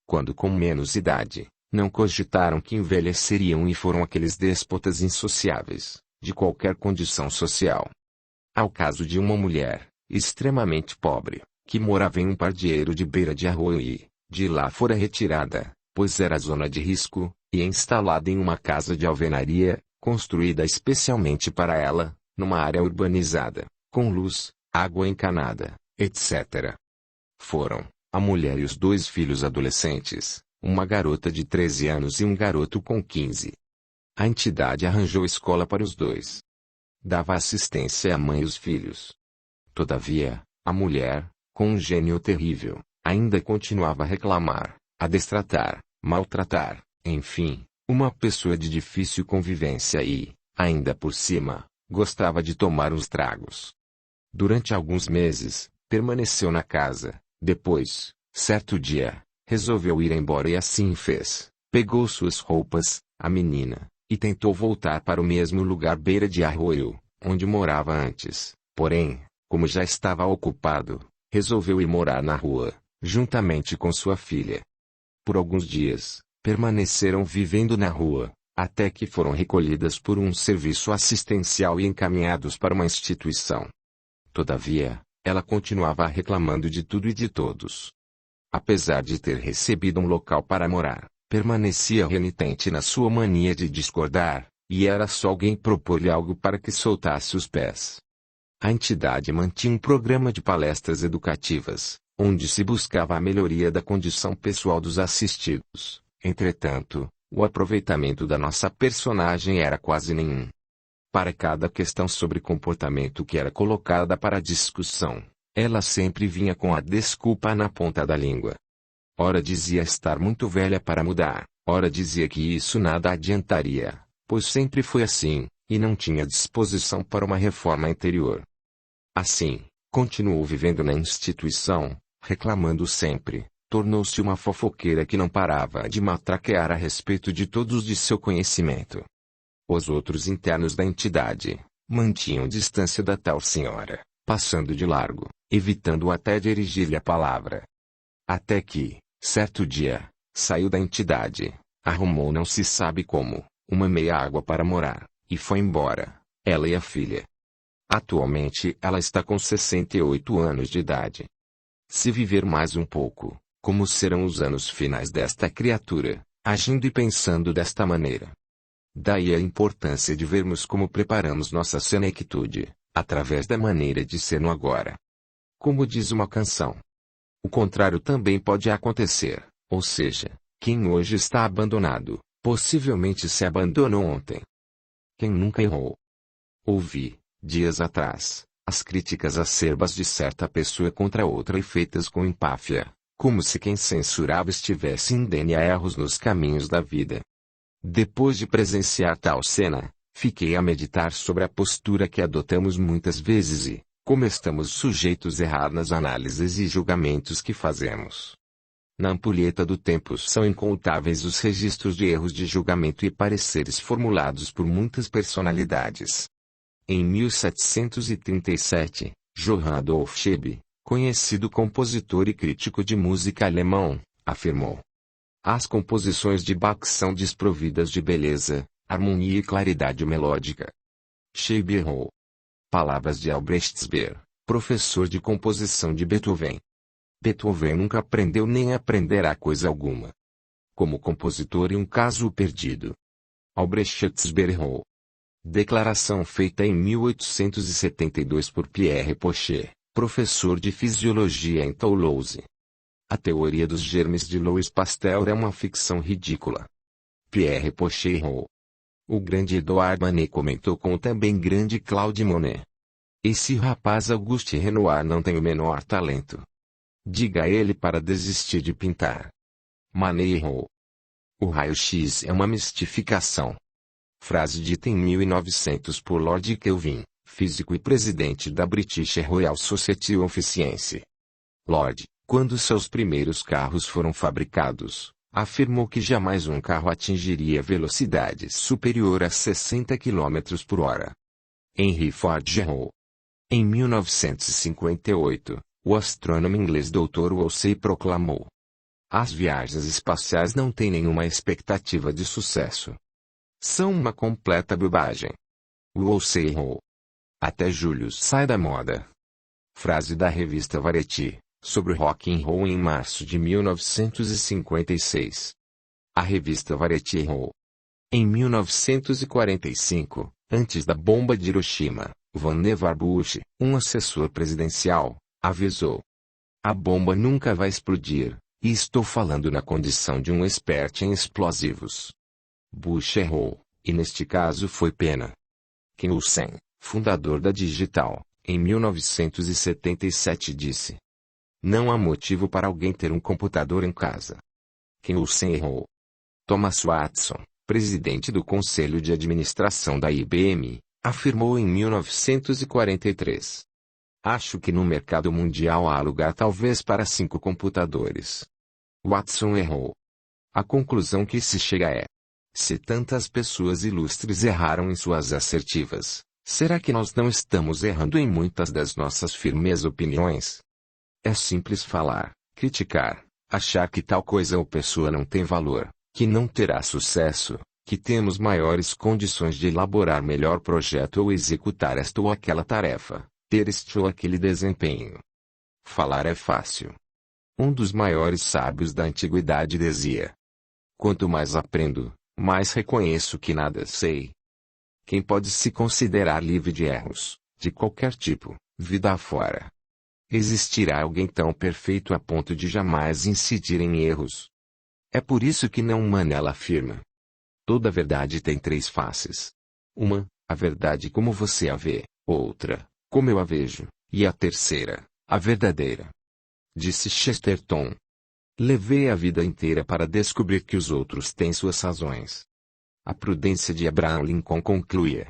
Quando com menos idade, não cogitaram que envelheceriam e foram aqueles déspotas insociáveis, de qualquer condição social. Há o caso de uma mulher, extremamente pobre, que morava em um pardieiro de beira de arroio e, de lá fora retirada, pois era zona de risco, e instalada em uma casa de alvenaria, construída especialmente para ela, numa área urbanizada, com luz, água encanada, etc. Foram, a mulher e os 2 filhos adolescentes, uma garota de 13 anos e um garoto com 15. A entidade arranjou escola para os 2. Dava assistência à mãe e os filhos. Todavia, a mulher, com um gênio terrível, ainda continuava a reclamar, a destratar, maltratar, enfim, uma pessoa de difícil convivência e, ainda por cima, gostava de tomar uns tragos. Durante alguns meses, permaneceu na casa, depois, certo dia, resolveu ir embora e assim fez. Pegou suas roupas, a menina, e tentou voltar para o mesmo lugar beira de arroio, onde morava antes, porém, como já estava ocupado, resolveu ir morar na rua, juntamente com sua filha. Por alguns dias, permaneceram vivendo na rua, até que foram recolhidas por um serviço assistencial e encaminhados para uma instituição. Todavia, ela continuava reclamando de tudo e de todos. Apesar de ter recebido um local para morar, permanecia renitente na sua mania de discordar, e era só alguém propor-lhe algo para que soltasse os pés. A entidade mantinha um programa de palestras educativas, onde se buscava a melhoria da condição pessoal dos assistidos. Entretanto, o aproveitamento da nossa personagem era quase nenhum. Para cada questão sobre comportamento que era colocada para discussão, ela sempre vinha com a desculpa na ponta da língua. Ora dizia estar muito velha para mudar, ora dizia que isso nada adiantaria, pois sempre foi assim, e não tinha disposição para uma reforma interior. Assim, continuou vivendo na instituição, reclamando sempre, tornou-se uma fofoqueira que não parava de matraquear a respeito de todos de seu conhecimento. Os outros internos da entidade mantinham distância da tal senhora, passando de largo, evitando até dirigir-lhe a palavra. Até que, certo dia, saiu da entidade, arrumou não se sabe como, uma meia água para morar, e foi embora, ela e a filha. Atualmente ela está com 68 anos de idade. Se viver mais um pouco, como serão os anos finais desta criatura, agindo e pensando desta maneira? Daí a importância de vermos como preparamos nossa senectude, através da maneira de ser no agora. Como diz uma canção, o contrário também pode acontecer, ou seja, quem hoje está abandonado, possivelmente se abandonou ontem. Quem nunca errou? Ouvi, dias atrás, as críticas acerbas de certa pessoa contra outra e feitas com empáfia, como se quem censurava estivesse indene a erros nos caminhos da vida. Depois de presenciar tal cena, fiquei a meditar sobre a postura que adotamos muitas vezes e, como estamos sujeitos a errar nas análises e julgamentos que fazemos. Na ampulheta do tempo são incontáveis os registros de erros de julgamento e pareceres formulados por muitas personalidades. Em 1737, Johann Adolf Schebe, conhecido compositor e crítico de música alemão, afirmou: as composições de Bach são desprovidas de beleza, harmonia e claridade melódica. Schebe errou. Palavras de Albrecht Speer, professor de composição de Beethoven. Beethoven nunca aprendeu nem aprenderá coisa alguma. Como compositor e um caso perdido. Albrecht Speer errou. Declaração feita em 1872 por Pierre Pochet, professor de fisiologia em Toulouse. A teoria dos germes de Louis Pasteur é uma ficção ridícula. Pierre Pochet errou. O grande Edouard Manet comentou com o também grande Claude Monet: esse rapaz Auguste Renoir não tem o menor talento. Diga a ele para desistir de pintar. Manet errou. O raio-x é uma mistificação. Frase dita em 1900 por Lord Kelvin, físico e presidente da British Royal Society of Science. Lord, quando seus primeiros carros foram fabricados, afirmou que jamais um carro atingiria velocidade superior a 60 km por hora. Henry Ford errou. Em 1958, o astrônomo inglês Dr. Woolsey proclamou: as viagens espaciais não têm nenhuma expectativa de sucesso. São uma completa bobagem. Woolsey errou. Até julho sai da moda. Frase da revista Variety, sobre rock and roll em março de 1956. A revista Variety errou. Em 1945, antes da bomba de Hiroshima, Vannevar Bush, um assessor presidencial, avisou: a bomba nunca vai explodir, e estou falando na condição de um expert em explosivos. Bush errou, e neste caso foi pena. Ken Olsen, fundador da Digital, em 1977 disse: não há motivo para alguém ter um computador em casa. Ken Olsen errou. Thomas Watson, presidente do Conselho de Administração da IBM, afirmou em 1943: acho que no mercado mundial há lugar talvez para 5 computadores. Watson errou. A conclusão que se chega é: se tantas pessoas ilustres erraram em suas assertivas, será que nós não estamos errando em muitas das nossas firmes opiniões? É simples falar, criticar, achar que tal coisa ou pessoa não tem valor, que não terá sucesso, que temos maiores condições de elaborar melhor projeto ou executar esta ou aquela tarefa, ter este ou aquele desempenho. Falar é fácil. Um dos maiores sábios da antiguidade dizia: quanto mais aprendo, mais reconheço que nada sei. Quem pode se considerar livre de erros, de qualquer tipo, vida afora? Existirá alguém tão perfeito a ponto de jamais incidir em erros? É por isso que Neumann Manella afirma: toda verdade tem 3 faces. Uma, a verdade como você a vê; outra, como eu a vejo; e a terceira, a verdadeira. Disse Chesterton: levei a vida inteira para descobrir que os outros têm suas razões. A prudência de Abraham Lincoln concluía: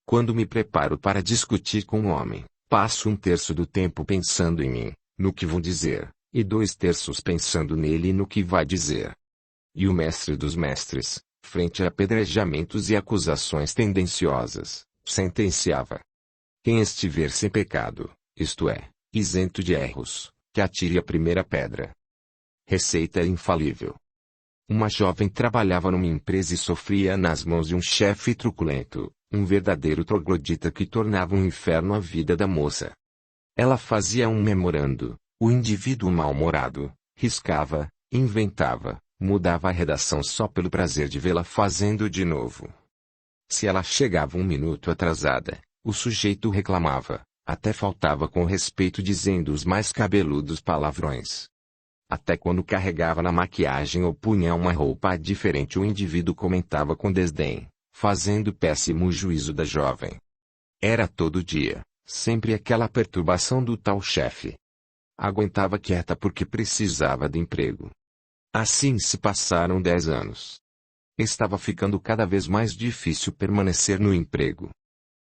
quando me preparo para discutir com um homem, passo 1/3 do tempo pensando em mim, no que vou dizer, e 2/3 pensando nele e no que vai dizer. E o mestre dos mestres, frente a apedrejamentos e acusações tendenciosas, sentenciava: quem estiver sem pecado, isto é, isento de erros, que atire a primeira pedra. Receita infalível. Uma jovem trabalhava numa empresa e sofria nas mãos de um chefe truculento, um verdadeiro troglodita que tornava um inferno a vida da moça. Ela fazia um memorando, o indivíduo mal-humorado, riscava, inventava, mudava a redação só pelo prazer de vê-la fazendo de novo. Se ela chegava 1 minuto atrasada, o sujeito reclamava, até faltava com respeito dizendo os mais cabeludos palavrões. Até quando carregava na maquiagem ou punha uma roupa diferente o indivíduo comentava com desdém, fazendo péssimo juízo da jovem. Era todo dia, sempre aquela perturbação do tal chefe. Aguentava quieta porque precisava de emprego. Assim se passaram 10 anos. Estava ficando cada vez mais difícil permanecer no emprego.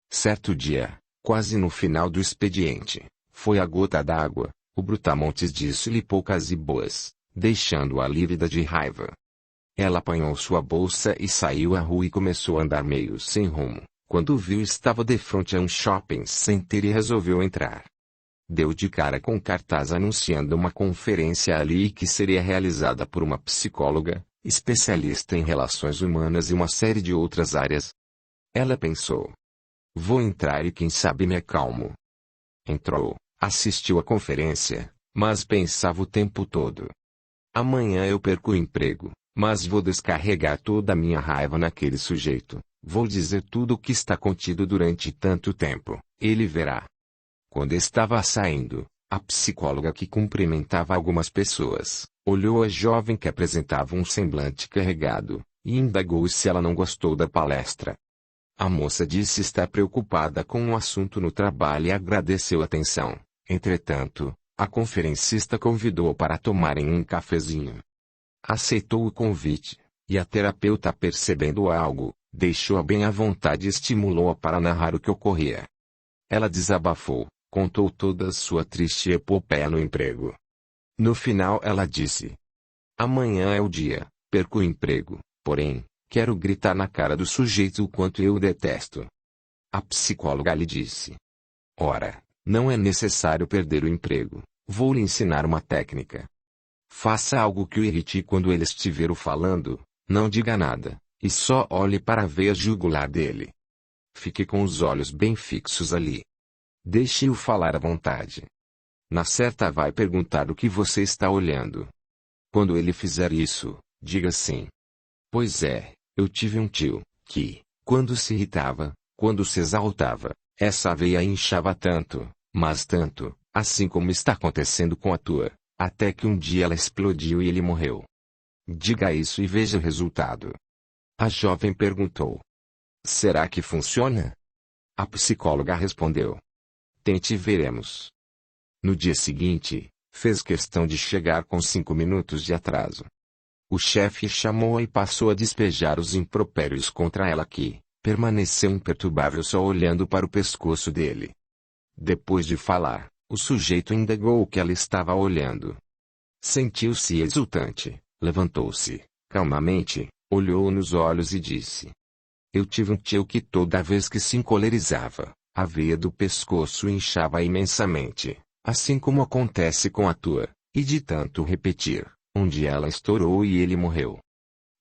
Certo dia, quase no final do expediente, foi a gota d'água, o Brutamontes disse-lhe poucas e boas, deixando-a lívida de raiva. Ela apanhou sua bolsa e saiu à rua e começou a andar meio sem rumo. Quando viu estava defronte a um shopping center e resolveu entrar. Deu de cara com um cartaz anunciando uma conferência ali que seria realizada por uma psicóloga, especialista em relações humanas e uma série de outras áreas. Ela pensou: vou entrar e quem sabe me acalmo. Entrou, assistiu à conferência, mas pensava o tempo todo: amanhã eu perco o emprego, mas vou descarregar toda a minha raiva naquele sujeito, vou dizer tudo o que está contido durante tanto tempo, ele verá. Quando estava saindo, a psicóloga que cumprimentava algumas pessoas, olhou a jovem que apresentava um semblante carregado, e indagou se ela não gostou da palestra. A moça disse estar preocupada com um assunto no trabalho e agradeceu a atenção. Entretanto, A conferencista convidou-o para tomarem um cafezinho. Aceitou o convite, e a terapeuta, percebendo algo, deixou-a bem à vontade e estimulou-a para narrar o que ocorria. Ela desabafou, contou toda a sua triste epopeia no emprego. No final ela disse: amanhã é o dia, perco o emprego, porém, quero gritar na cara do sujeito o quanto eu o detesto. A psicóloga lhe disse: ora, não é necessário perder o emprego, vou lhe ensinar uma técnica. Faça algo que o irrite quando ele estiver o falando, não diga nada, e só olhe para a veia jugular dele. Fique com os olhos bem fixos ali. Deixe-o falar à vontade. Na certa vai perguntar o que você está olhando. Quando ele fizer isso, diga assim: pois é, eu tive um tio, que, quando se irritava, quando se exaltava, essa veia inchava tanto, mas tanto, assim como está acontecendo com a tua, até que um dia ela explodiu e ele morreu. Diga isso e veja o resultado. A jovem perguntou: será que funciona? A psicóloga respondeu: tente e veremos. No dia seguinte, fez questão de chegar com 5 minutos de atraso. O chefe chamou-a e passou a despejar os impropérios contra ela que permaneceu imperturbável só olhando para o pescoço dele. Depois de falar, o sujeito indagou o que ela estava olhando. Sentiu-se exultante, levantou-se, calmamente, olhou nos olhos e disse: eu tive um tio que toda vez que se encolerizava, a veia do pescoço inchava imensamente, assim como acontece com a tua, e de tanto repetir, um dia ela estourou e ele morreu.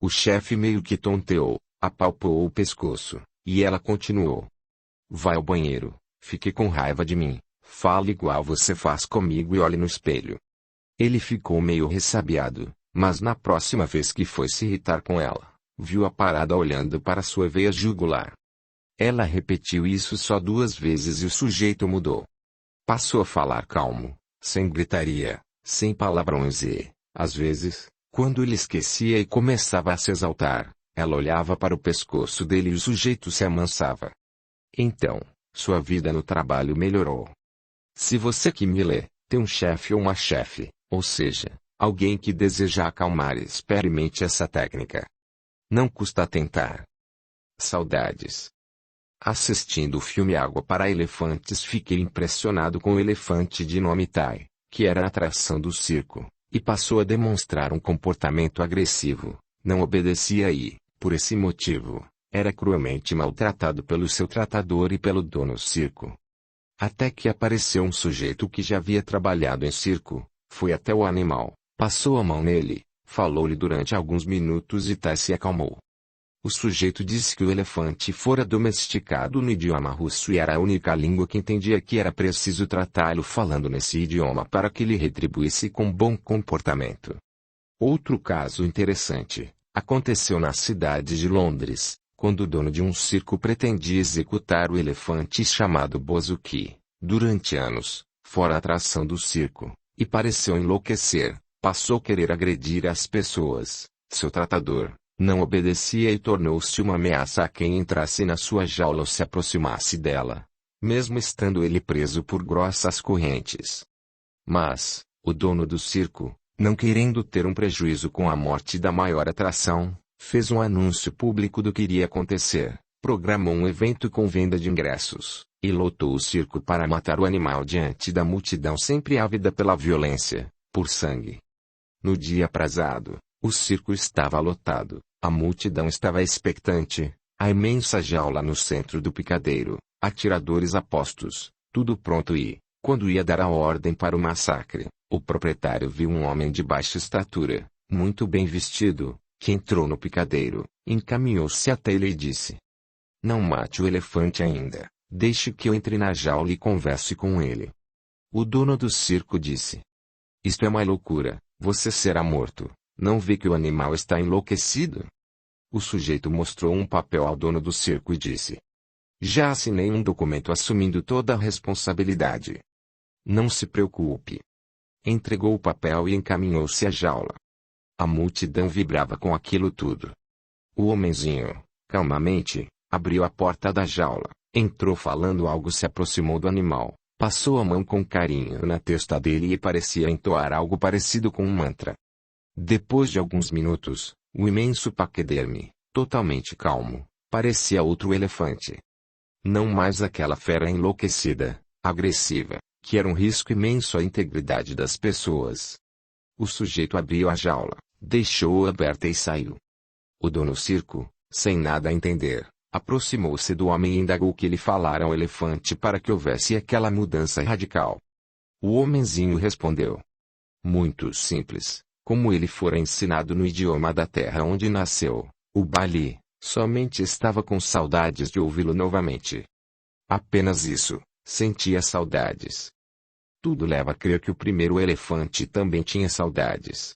O chefe meio que tonteou, apalpou o pescoço, e ela continuou: vai ao banheiro, fique com raiva de mim, fale igual você faz comigo e olhe no espelho. Ele ficou meio ressabiado, mas na próxima vez que foi se irritar com ela, viu-a parada olhando para sua veia jugular. Ela repetiu isso só 2 vezes e o sujeito mudou. Passou a falar calmo, sem gritaria, sem palavrões e, às vezes, quando ele esquecia e começava a se exaltar, ela olhava para o pescoço dele e o sujeito se amansava. Então, sua vida no trabalho melhorou. Se você que me lê, tem um chefe ou uma chefe, ou seja, alguém que deseja acalmar, experimente essa técnica. Não custa tentar. Saudades. Assistindo o filme Água para Elefantes, fiquei impressionado com o elefante de nome Tai, que era a atração do circo, e passou a demonstrar um comportamento agressivo, não obedecia e, por esse motivo, era cruelmente maltratado pelo seu tratador e pelo dono do circo. Até que apareceu um sujeito que já havia trabalhado em circo, foi até o animal, passou a mão nele, falou-lhe durante alguns minutos e Tai se acalmou. O sujeito disse que o elefante fora domesticado no idioma russo e era a única língua que entendia, que era preciso tratá-lo falando nesse idioma para que lhe retribuísse com bom comportamento. Outro caso interessante aconteceu na cidade de Londres, quando o dono de um circo pretendia executar o elefante chamado Bozo que, durante anos, fora a atração do circo, e pareceu enlouquecer, passou a querer agredir as pessoas. Seu tratador não obedecia e tornou-se uma ameaça a quem entrasse na sua jaula ou se aproximasse dela, mesmo estando ele preso por grossas correntes. Mas, o dono do circo, não querendo ter um prejuízo com a morte da maior atração, fez um anúncio público do que iria acontecer, programou um evento com venda de ingressos, e lotou o circo para matar o animal diante da multidão sempre ávida pela violência, por sangue. No dia aprazado, o circo estava lotado, a multidão estava expectante, a imensa jaula no centro do picadeiro, atiradores a postos, tudo pronto e, quando ia dar a ordem para o massacre, o proprietário viu um homem de baixa estatura, muito bem vestido, que entrou no picadeiro, encaminhou-se até ele e disse: não mate o elefante ainda, deixe que eu entre na jaula e converse com ele. O dono do circo disse: isto é uma loucura, você será morto, não vê que o animal está enlouquecido? O sujeito mostrou um papel ao dono do circo e disse: já assinei um documento assumindo toda a responsabilidade. Não se preocupe. Entregou o papel e encaminhou-se à jaula. A multidão vibrava com aquilo tudo. O homenzinho, calmamente, abriu a porta da jaula, entrou falando algo, se aproximou do animal, Passou a mão com carinho na testa dele e parecia entoar algo parecido com um mantra. Depois de alguns minutos, o imenso paquiderme, totalmente calmo, parecia outro elefante. Não mais aquela fera enlouquecida, agressiva, que era um risco imenso à integridade das pessoas. O sujeito abriu a jaula, deixou-a aberta e saiu. O dono circo, sem nada a entender, aproximou-se do homem e indagou o que lhe falara ao elefante para que houvesse aquela mudança radical. O homenzinho respondeu. Muito simples, como ele fora ensinado no idioma da terra onde nasceu, o Bali, somente estava com saudades de ouvi-lo novamente. Apenas isso, sentia saudades. Tudo leva a crer que o primeiro elefante também tinha saudades.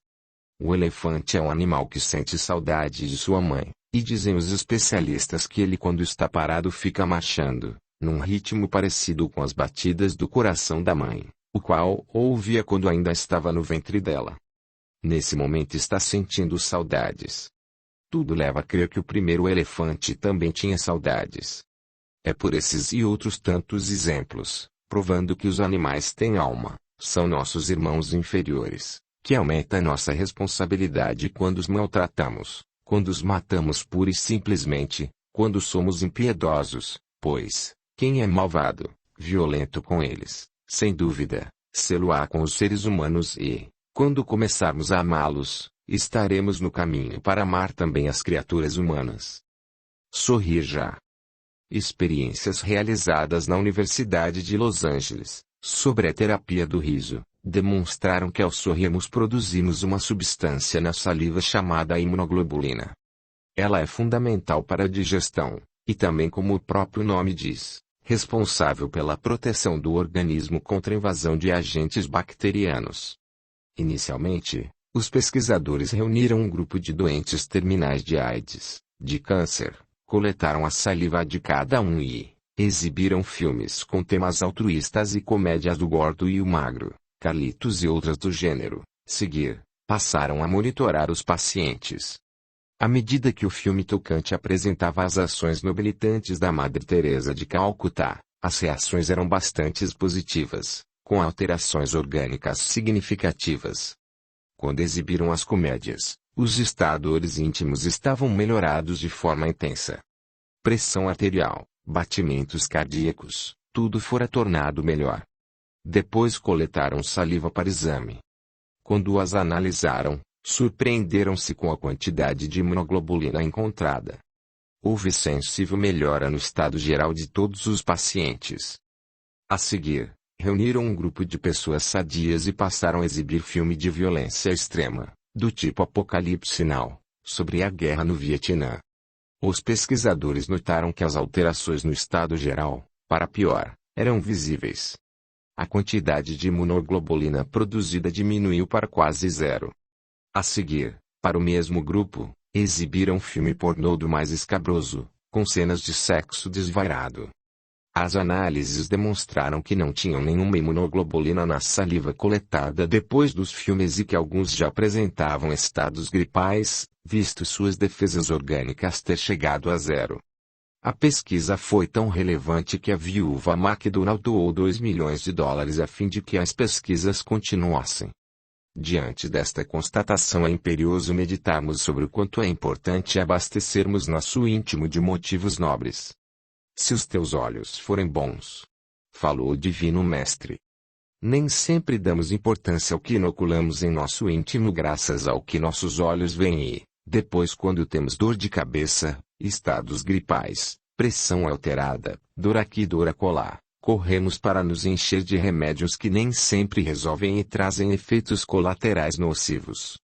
O elefante é um animal que sente saudade de sua mãe, e dizem os especialistas que ele quando está parado fica marchando, num ritmo parecido com as batidas do coração da mãe, o qual ouvia quando ainda estava no ventre dela. Nesse momento está sentindo saudades. Tudo leva a crer que o primeiro elefante também tinha saudades. É por esses e outros tantos exemplos, provando que os animais têm alma, são nossos irmãos inferiores, que aumenta nossa responsabilidade quando os maltratamos, quando os matamos pura e simplesmente, quando somos impiedosos, pois, quem é malvado, violento com eles, sem dúvida, sê-lo-á com os seres humanos e, quando começarmos a amá-los, estaremos no caminho para amar também as criaturas humanas. Sorrir já. Experiências realizadas na Universidade de Los Angeles, sobre a terapia do riso, demonstraram que ao sorrirmos produzimos uma substância na saliva chamada imunoglobulina. Ela é fundamental para a digestão, e também como o próprio nome diz, responsável pela proteção do organismo contra a invasão de agentes bacterianos. Inicialmente, os pesquisadores reuniram um grupo de doentes terminais de AIDS, de câncer, coletaram a saliva de cada um e exibiram filmes com temas altruístas e comédias do gordo e o magro, Carlitos e outras do gênero. Seguir, passaram a monitorar os pacientes. À medida que o filme tocante apresentava as ações nobilitantes da Madre Teresa de Calcutá, as reações eram bastante positivas, com alterações orgânicas significativas. Quando exibiram as comédias, os estadores íntimos estavam melhorados de forma intensa. Pressão arterial, batimentos cardíacos, tudo fora tornado melhor. Depois coletaram saliva para exame. Quando as analisaram, surpreenderam-se com a quantidade de imunoglobulina encontrada. Houve sensível melhora no estado geral de todos os pacientes. A seguir, reuniram um grupo de pessoas sadias e passaram a exibir filme de violência extrema, do tipo Apocalipse Now, sobre a guerra no Vietnã. Os pesquisadores notaram que as alterações no estado geral, para pior, eram visíveis. A quantidade de imunoglobulina produzida diminuiu para quase zero. A seguir, para o mesmo grupo, exibiram filme pornô do mais escabroso, com cenas de sexo desvairado. As análises demonstraram que não tinham nenhuma imunoglobulina na saliva coletada depois dos filmes e que alguns já apresentavam estados gripais, visto suas defesas orgânicas ter chegado a zero. A pesquisa foi tão relevante que a viúva McDonald doou $2 milhões a fim de que as pesquisas continuassem. Diante desta constatação é imperioso meditarmos sobre o quanto é importante abastecermos nosso íntimo de motivos nobres. Se os teus olhos forem bons, falou o Divino Mestre. Nem sempre damos importância ao que inoculamos em nosso íntimo graças ao que nossos olhos veem e, depois quando temos dor de cabeça, estados gripais, pressão alterada, dor aqui e dor acolá, corremos para nos encher de remédios que nem sempre resolvem e trazem efeitos colaterais nocivos.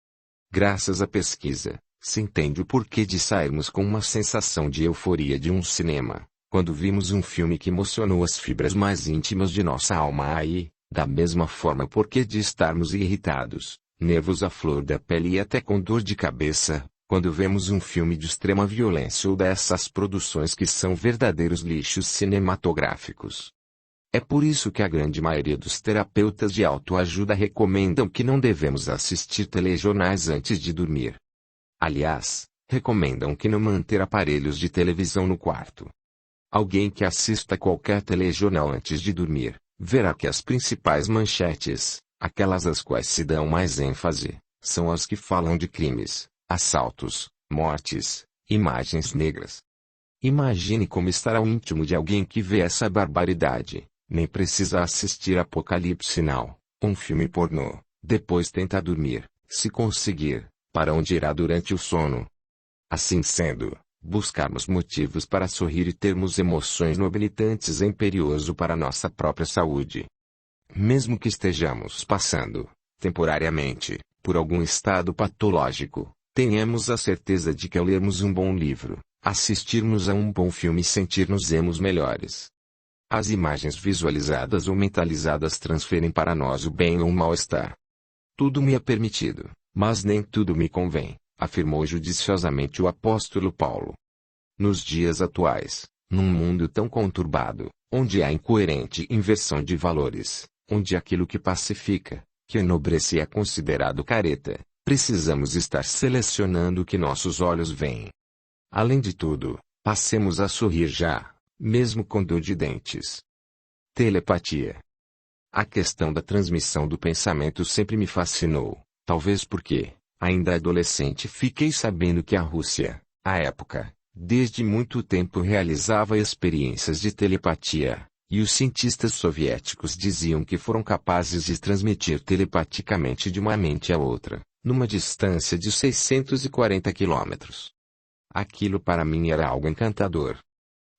Graças à pesquisa, se entende o porquê de sairmos com uma sensação de euforia de um cinema, quando vimos um filme que emocionou as fibras mais íntimas de nossa alma e, da mesma forma porquê de estarmos irritados, nervos à flor da pele e até com dor de cabeça, quando vemos um filme de extrema violência ou dessas produções que são verdadeiros lixos cinematográficos. É por isso que a grande maioria dos terapeutas de autoajuda recomendam que não devemos assistir telejornais antes de dormir. Aliás, recomendam que não manter aparelhos de televisão no quarto. Alguém que assista qualquer telejornal antes de dormir, verá que as principais manchetes, aquelas às quais se dão mais ênfase, são as que falam de crimes, assaltos, mortes, imagens negras. Imagine como estará o íntimo de alguém que vê essa barbaridade, nem precisa assistir Apocalipse Now, um filme pornô, depois tenta dormir, se conseguir, para onde irá durante o sono. Assim sendo, buscarmos motivos para sorrir e termos emoções nobilitantes é imperioso para nossa própria saúde. Mesmo que estejamos passando, temporariamente, por algum estado patológico, tenhamos a certeza de que ao lermos um bom livro, assistirmos a um bom filme e sentir-nos melhores. As imagens visualizadas ou mentalizadas transferem para nós o bem ou o mal-estar. Tudo me é permitido, mas nem tudo me convém, afirmou judiciosamente o apóstolo Paulo. Nos dias atuais, num mundo tão conturbado, onde há incoerente inversão de valores, onde aquilo que pacifica, que enobrece é considerado careta, precisamos estar selecionando o que nossos olhos veem. Além de tudo, passemos a sorrir já, mesmo com dor de dentes. Telepatia. A questão da transmissão do pensamento sempre me fascinou, talvez porque, ainda adolescente, fiquei sabendo que a Rússia, à época, desde muito tempo realizava experiências de telepatia, e os cientistas soviéticos diziam que foram capazes de transmitir telepaticamente de uma mente a outra, numa distância de 640 quilômetros. Aquilo para mim era algo encantador.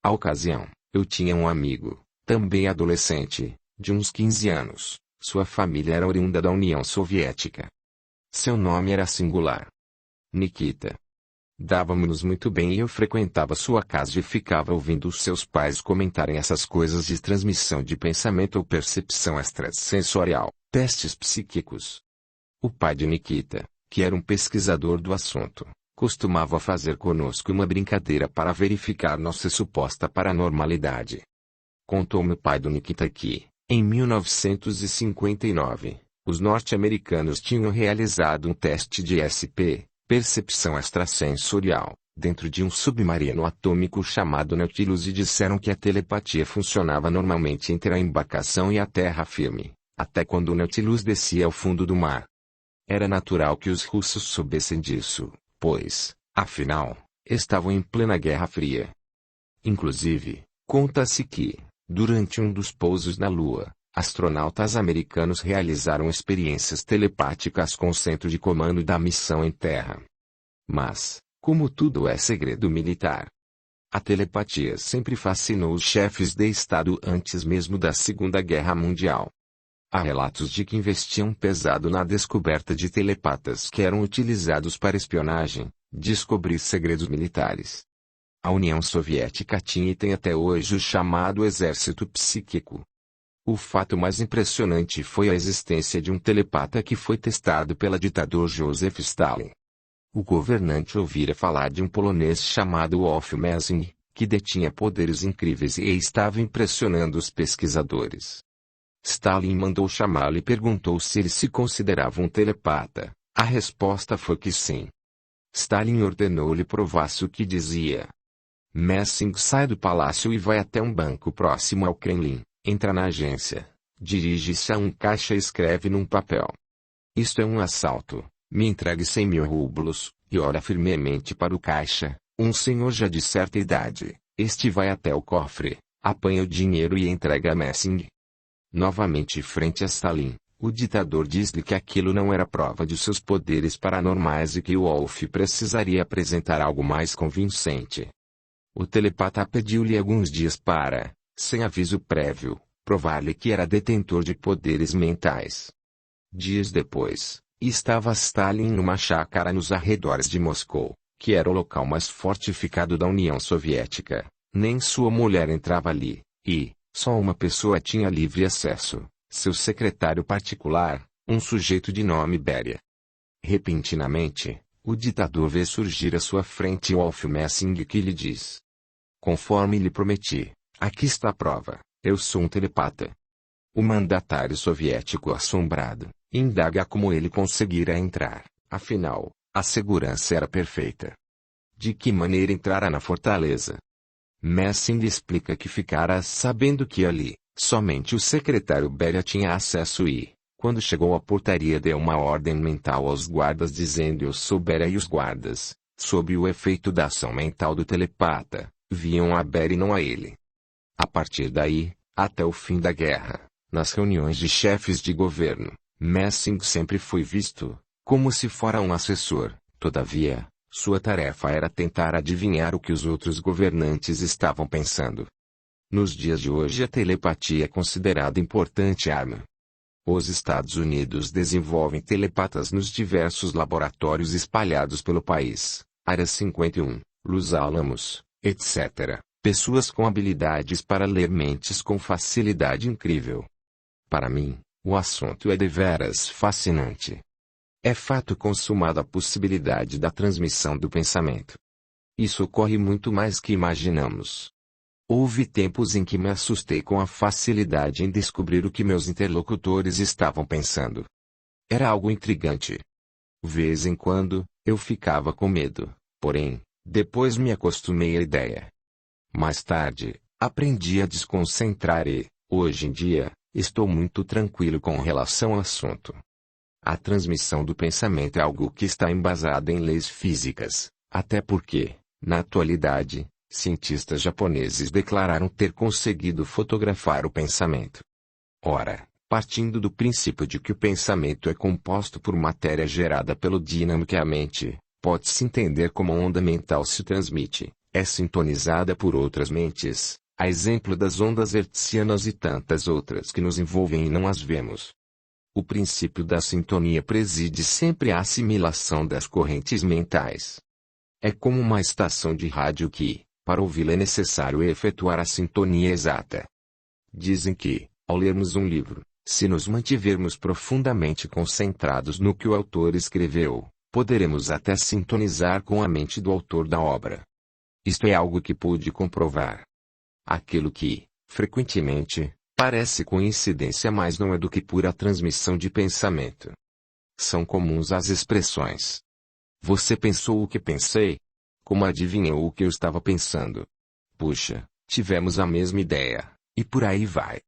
À ocasião, eu tinha um amigo, também adolescente, de uns 15 anos, sua família era oriunda da União Soviética. Seu nome era singular. Nikita. Dávamos-nos muito bem e eu frequentava sua casa e ficava ouvindo os seus pais comentarem essas coisas de transmissão de pensamento ou percepção extrasensorial, testes psíquicos. O pai de Nikita, que era um pesquisador do assunto, costumava fazer conosco uma brincadeira para verificar nossa suposta paranormalidade. Contou-me o pai do Nikita que, em 1959, os norte-americanos tinham realizado um teste de SP, percepção extrasensorial, dentro de um submarino atômico chamado Nautilus e disseram que a telepatia funcionava normalmente entre a embarcação e a terra firme, até quando o Nautilus descia ao fundo do mar. Era natural que os russos soubessem disso, pois, afinal, estavam em plena Guerra Fria. Inclusive, conta-se que, durante um dos pousos na Lua, astronautas americanos realizaram experiências telepáticas com o centro de comando da missão em Terra. Mas, como tudo é segredo militar, a telepatia sempre fascinou os chefes de Estado antes mesmo da Segunda Guerra Mundial. Há relatos de que investiam pesado na descoberta de telepatas que eram utilizados para espionagem, descobrir segredos militares. A União Soviética tinha e tem até hoje o chamado exército psíquico. O fato mais impressionante foi a existência de um telepata que foi testado pela ditador Joseph Stalin. O governante ouvira falar de um polonês chamado Wolf Messing, que detinha poderes incríveis e estava impressionando os pesquisadores. Stalin mandou chamá-lo e perguntou se ele se considerava um telepata. A resposta foi que sim. Stalin ordenou-lhe provasse o que dizia. Messing sai do palácio e vai até um banco próximo ao Kremlin, entra na agência, dirige-se a um caixa e escreve num papel: "Isto é um assalto, me entregue 100.000 rublos", e olha firmemente para o caixa, um senhor já de certa idade. Este vai até o cofre, apanha o dinheiro e entrega a Messing. Novamente frente a Stalin, o ditador diz-lhe que aquilo não era prova de seus poderes paranormais e que o Wolf precisaria apresentar algo mais convincente. O telepata pediu-lhe alguns dias para, sem aviso prévio, provar-lhe que era detentor de poderes mentais. Dias depois, estava Stalin numa chácara nos arredores de Moscou, que era o local mais fortificado da União Soviética. Nem sua mulher entrava ali, e só uma pessoa tinha livre acesso, seu secretário particular, um sujeito de nome Beria. Repentinamente, o ditador vê surgir à sua frente Wolf Messing que lhe diz: "Conforme lhe prometi, aqui está a prova, eu sou um telepata." O mandatário soviético, assombrado, indaga como ele conseguira entrar, afinal, a segurança era perfeita. De que maneira entrara na fortaleza? Messing explica que ficara sabendo que ali, Somente o secretário Beria tinha acesso e, quando chegou à portaria, deu uma ordem mental aos guardas dizendo: eu sou Beria, e os guardas, sob o efeito da ação mental do telepata, viam a Beria e não a ele. A partir daí, até o fim da guerra, nas reuniões de chefes de governo, Messing sempre foi visto como se fora um assessor. Todavia, sua tarefa era tentar adivinhar o que os outros governantes estavam pensando. Nos dias de hoje, a telepatia é considerada importante arma. Os Estados Unidos desenvolvem telepatas nos diversos laboratórios espalhados pelo país, Área 51, Los Alamos, etc. Pessoas com habilidades para ler mentes com facilidade incrível. Para mim, o assunto é deveras fascinante. É fato consumado a possibilidade da transmissão do pensamento. Isso ocorre muito mais que imaginamos. Houve tempos em que me assustei com a facilidade em descobrir o que meus interlocutores estavam pensando. Era algo intrigante. Vez em quando, eu ficava com medo, porém, depois me acostumei à ideia. Mais tarde, aprendi a desconcentrar e, hoje em dia, estou muito tranquilo com relação ao assunto. A transmissão do pensamento é algo que está embasado em leis físicas, até porque, na atualidade, cientistas japoneses declararam ter conseguido fotografar o pensamento. Ora, partindo do princípio de que o pensamento é composto por matéria gerada pelo dinamicamente, pode-se entender como a onda mental se transmite, é sintonizada por outras mentes, a exemplo das ondas hertzianas e tantas outras que nos envolvem e não as vemos. O princípio da sintonia preside sempre a assimilação das correntes mentais. É como uma estação de rádio que, para ouvi-la é necessário efetuar a sintonia exata. Dizem que, ao lermos um livro, se nos mantivermos profundamente concentrados no que o autor escreveu, poderemos até sintonizar com a mente do autor da obra. Isto é algo que pude comprovar. Aquilo que, frequentemente, parece coincidência, mas não é do que pura transmissão de pensamento. São comuns as expressões: você pensou o que pensei? Como adivinhou o que eu estava pensando? Puxa, tivemos a mesma ideia, e por aí vai.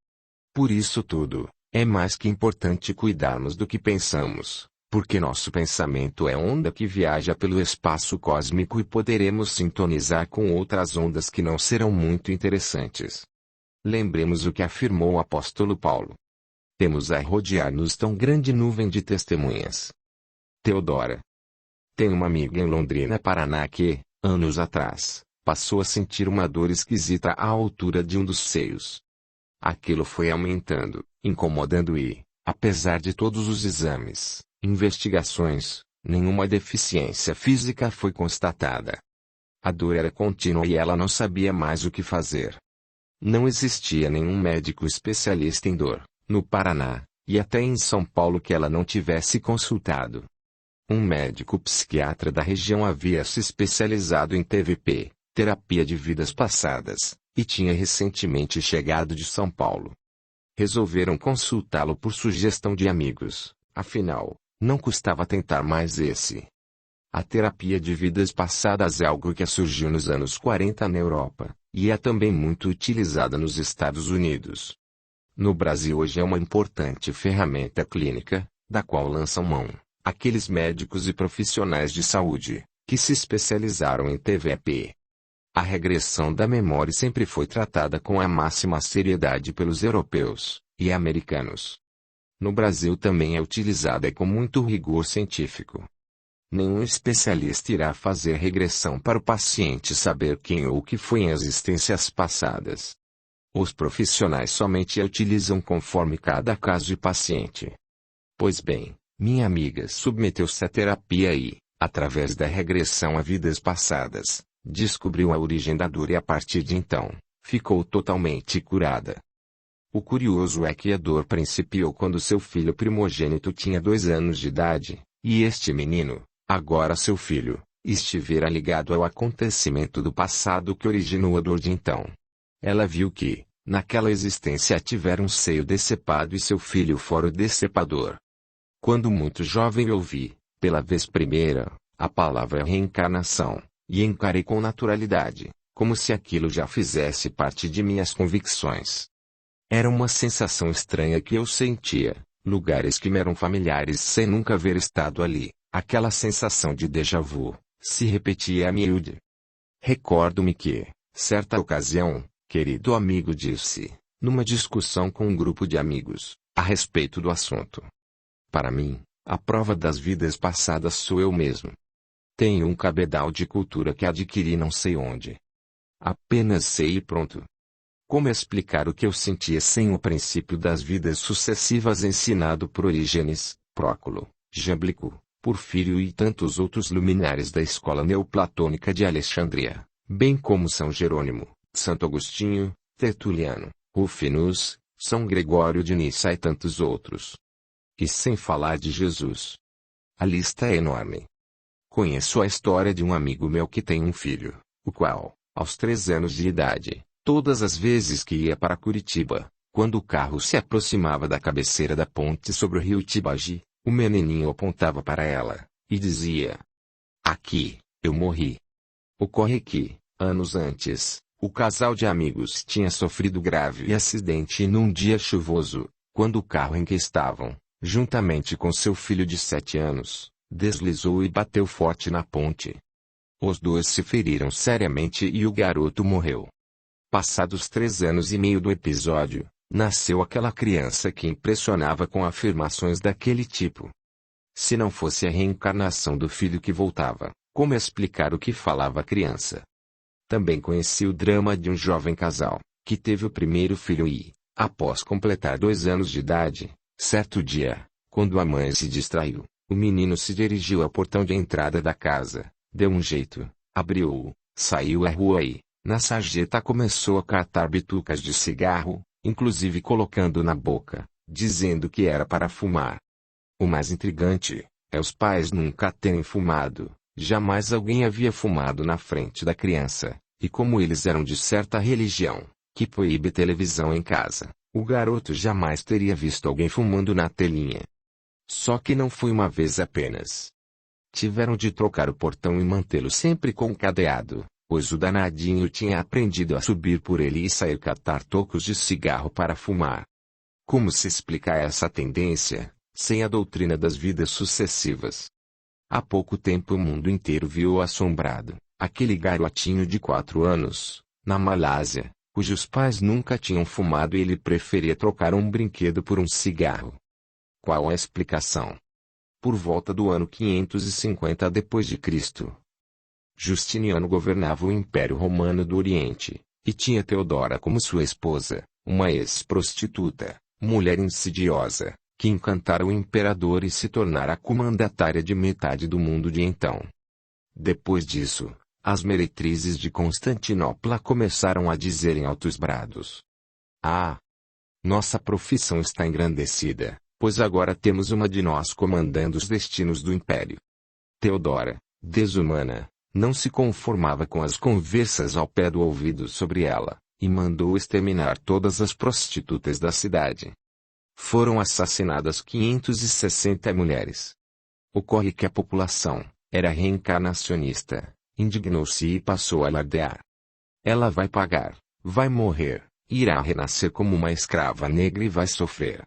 Por isso tudo, é mais que importante cuidarmos do que pensamos, porque nosso pensamento é onda que viaja pelo espaço cósmico e poderemos sintonizar com outras ondas que não serão muito interessantes. Lembremos o que afirmou o apóstolo Paulo. Temos a rodear-nos tão grande nuvem de testemunhas. Teodora. Tem uma amiga em Londrina, Paraná que, anos atrás, passou a sentir uma dor esquisita à altura de um dos seios. Aquilo foi aumentando, incomodando e, apesar de todos os exames, investigações, nenhuma deficiência física foi constatada. A dor era contínua e ela não sabia mais o que fazer. Não existia nenhum médico especialista em dor, no Paraná, e até em São Paulo, que ela não tivesse consultado. Um médico psiquiatra da região havia se especializado em TVP, terapia de vidas passadas, e tinha recentemente chegado de São Paulo. Resolveram consultá-lo por sugestão de amigos, afinal, não custava tentar mais esse. A terapia de vidas passadas é algo que surgiu nos anos 40 na Europa, e é também muito utilizada nos Estados Unidos. No Brasil hoje é uma importante ferramenta clínica, da qual lançam mão aqueles médicos e profissionais de saúde, que se especializaram em TVP. A regressão da memória sempre foi tratada com a máxima seriedade pelos europeus e americanos. No Brasil também é utilizada com muito rigor científico. Nenhum especialista irá fazer regressão para o paciente saber quem ou o que foi em existências passadas. Os profissionais somente a utilizam conforme cada caso e paciente. Pois bem, minha amiga submeteu-se à terapia e, através da regressão a vidas passadas, descobriu a origem da dor e a partir de então, ficou totalmente curada. O curioso é que a dor principiou quando seu filho primogênito tinha 2 anos de idade, e este menino, agora seu filho, estivera ligado ao acontecimento do passado que originou a dor de então. Ela viu que, naquela existência tivera um seio decepado e seu filho fora o decepador. Quando muito jovem ouvi, pela vez primeira, a palavra reencarnação, e encarei com naturalidade, como se aquilo já fizesse parte de minhas convicções. Era uma sensação estranha que eu sentia, lugares que me eram familiares sem nunca haver estado ali, aquela sensação de déjà vu, se repetia a miúde. Recordo-me que, certa ocasião, querido amigo disse, numa discussão com um grupo de amigos, a respeito do assunto. Para mim, a prova das vidas passadas sou eu mesmo. Tenho um cabedal de cultura que adquiri não sei onde. Apenas sei e pronto. Como explicar o que eu sentia sem o princípio das vidas sucessivas ensinado por Orígenes, Próculo, Jámblico, Porfírio e tantos outros luminares da escola neoplatônica de Alexandria, bem como São Jerônimo, Santo Agostinho, Tertuliano, Rufinus, São Gregório de Nissa e tantos outros. E sem falar de Jesus. A lista é enorme. Conheço a história de um amigo meu que tem um filho, o qual, aos 3 anos de idade, todas as vezes que ia para Curitiba, quando o carro se aproximava da cabeceira da ponte sobre o rio Tibagi, o menininho apontava para ela, e dizia: "Aqui, eu morri." Ocorre que, anos antes, o casal de amigos tinha sofrido grave acidente num dia chuvoso, quando o carro em que estavam, juntamente com seu filho de 7 anos, deslizou e bateu forte na ponte. Os dois se feriram seriamente e o garoto morreu. Passados 3 anos e meio do episódio, nasceu aquela criança que impressionava com afirmações daquele tipo. Se não fosse a reencarnação do filho que voltava, como explicar o que falava a criança? Também conheci o drama de um jovem casal, que teve o primeiro filho e, após completar 2 anos de idade, certo dia, quando a mãe se distraiu, o menino se dirigiu ao portão de entrada da casa, deu um jeito, abriu-o, saiu à rua e, na sarjeta começou a catar bitucas de cigarro, inclusive colocando na boca, dizendo que era para fumar. O mais intrigante, é os pais nunca terem fumado, jamais alguém havia fumado na frente da criança, e como eles eram de certa religião, que proíbe televisão em casa, o garoto jamais teria visto alguém fumando na telinha. Só que não foi uma vez apenas. Tiveram de trocar o portão e mantê-lo sempre com cadeado, pois o danadinho tinha aprendido a subir por ele e sair catar tocos de cigarro para fumar. Como se explica essa tendência, sem a doutrina das vidas sucessivas? Há pouco tempo o mundo inteiro viu assombrado, aquele garotinho de 4 anos, na Malásia, cujos pais nunca tinham fumado e ele preferia trocar um brinquedo por um cigarro. Qual a explicação? Por volta do ano 550 d.C., Justiniano governava o Império Romano do Oriente, e tinha Teodora como sua esposa, uma ex-prostituta, mulher insidiosa, que encantara o imperador e se tornara a comandatária de metade do mundo de então. Depois disso, as meretrizes de Constantinopla começaram a dizer em altos brados: "Ah! Nossa profissão está engrandecida, pois agora temos uma de nós comandando os destinos do império." Teodora, desumana, não se conformava com as conversas ao pé do ouvido sobre ela, e mandou exterminar todas as prostitutas da cidade. Foram assassinadas 560 mulheres. Ocorre que a população era reencarnacionista, indignou-se e passou a alardear: "Ela vai pagar, vai morrer, irá renascer como uma escrava negra e vai sofrer."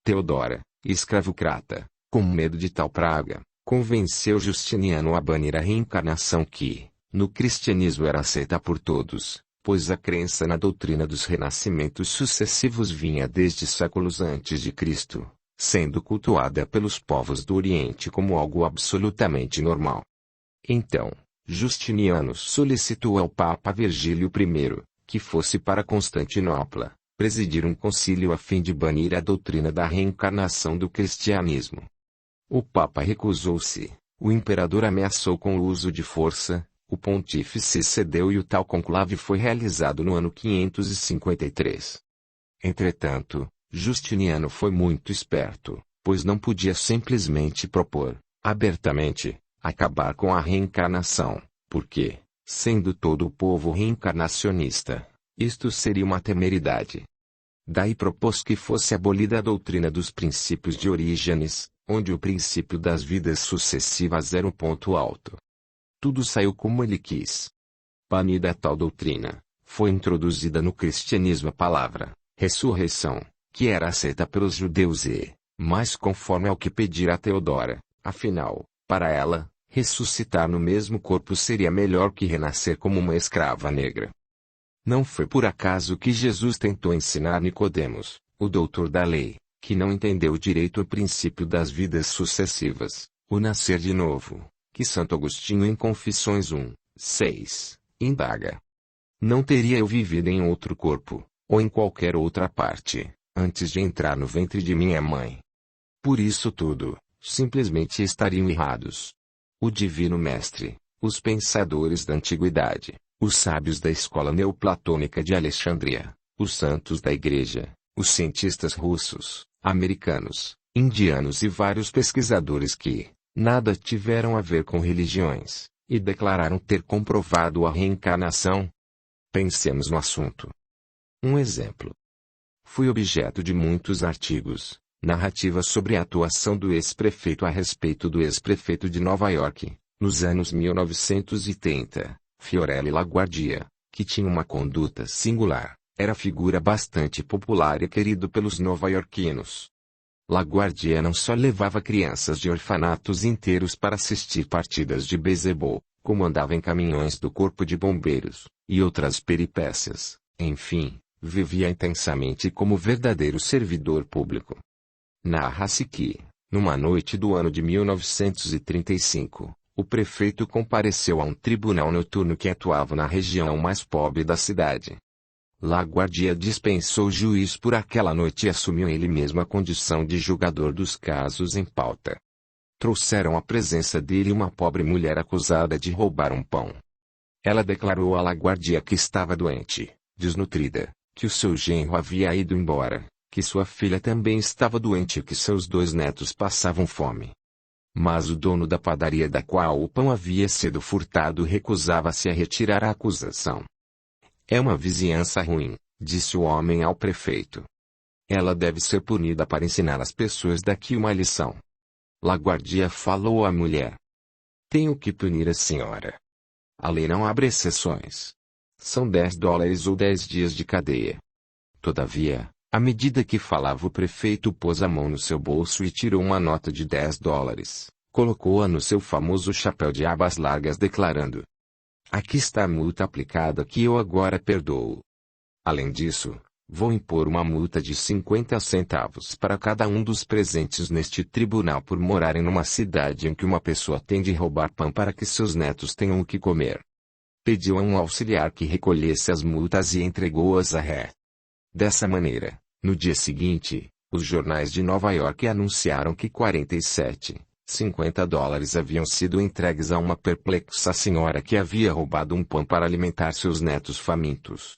Teodora, escravocrata, com medo de tal praga, convenceu Justiniano a banir a reencarnação que, no cristianismo era aceita por todos, pois a crença na doutrina dos renascimentos sucessivos vinha desde séculos antes de Cristo, sendo cultuada pelos povos do Oriente como algo absolutamente normal. Então, Justiniano solicitou ao Papa Virgílio I, que fosse para Constantinopla, presidir um concílio a fim de banir a doutrina da reencarnação do cristianismo. O Papa recusou-se, o imperador ameaçou com o uso de força, o pontífice cedeu e o tal conclave foi realizado no ano 553. Entretanto, Justiniano foi muito esperto, pois não podia simplesmente propor, abertamente, acabar com a reencarnação, porque, sendo todo o povo reencarnacionista, isto seria uma temeridade. Daí propôs que fosse abolida a doutrina dos princípios de Orígenes, onde o princípio das vidas sucessivas era o ponto alto. Tudo saiu como ele quis. Banida a tal doutrina, foi introduzida no cristianismo a palavra Ressurreição, que era aceita pelos judeus e, mais conforme ao que pedira Teodora, afinal, para ela, ressuscitar no mesmo corpo seria melhor que renascer como uma escrava negra. Não foi por acaso que Jesus tentou ensinar Nicodemos, o doutor da lei, que não entendeu direito o princípio das vidas sucessivas, o nascer de novo, que Santo Agostinho em Confissões 1:6, indaga. Não teria eu vivido em outro corpo, ou em qualquer outra parte, antes de entrar no ventre de minha mãe? Por isso tudo, simplesmente estariam errados. O Divino Mestre, os pensadores da antiguidade, os sábios da escola neoplatônica de Alexandria, os santos da Igreja, os cientistas russos, americanos, indianos e vários pesquisadores que nada tiveram a ver com religiões, e declararam ter comprovado a reencarnação. Pensemos no assunto. Um exemplo. Fui objeto de muitos artigos, narrativas sobre a atuação do ex-prefeito a respeito do ex-prefeito de Nova York, nos anos 1930, Fiorelli LaGuardia, que tinha uma conduta singular, era figura bastante popular e querido pelos nova-iorquinos. LaGuardia não só levava crianças de orfanatos inteiros para assistir partidas de beisebol, como andava em caminhões do Corpo de Bombeiros, e outras peripécias, enfim, vivia intensamente como verdadeiro servidor público. Narra-se que, numa noite do ano de 1935, o prefeito compareceu a um tribunal noturno que atuava na região mais pobre da cidade. LaGuardia dispensou o juiz por aquela noite e assumiu ele mesmo a condição de julgador dos casos em pauta. Trouxeram à presença dele uma pobre mulher acusada de roubar um pão. Ela declarou a LaGuardia que estava doente, desnutrida, que o seu genro havia ido embora, que sua filha também estava doente e que seus 2 netos passavam fome. Mas o dono da padaria da qual o pão havia sido furtado recusava-se a retirar a acusação. É uma vizinhança ruim, disse o homem ao prefeito. Ela deve ser punida para ensinar às pessoas daqui uma lição. LaGuardia falou à mulher. Tenho que punir a senhora. A lei não abre exceções. São $10 ou 10 dias de cadeia. Todavia, à medida que falava o prefeito pôs a mão no seu bolso e tirou uma nota de $10, colocou-a no seu famoso chapéu de abas largas declarando: aqui está a multa aplicada que eu agora perdoo. Além disso, vou impor uma multa de 50 centavos para cada um dos presentes neste tribunal por morarem numa cidade em que uma pessoa tem de roubar pão para que seus netos tenham o que comer. Pediu a um auxiliar que recolhesse as multas e entregou-as à ré. Dessa maneira, no dia seguinte, os jornais de Nova York anunciaram que $47,50 haviam sido entregues a uma perplexa senhora que havia roubado um pão para alimentar seus netos famintos.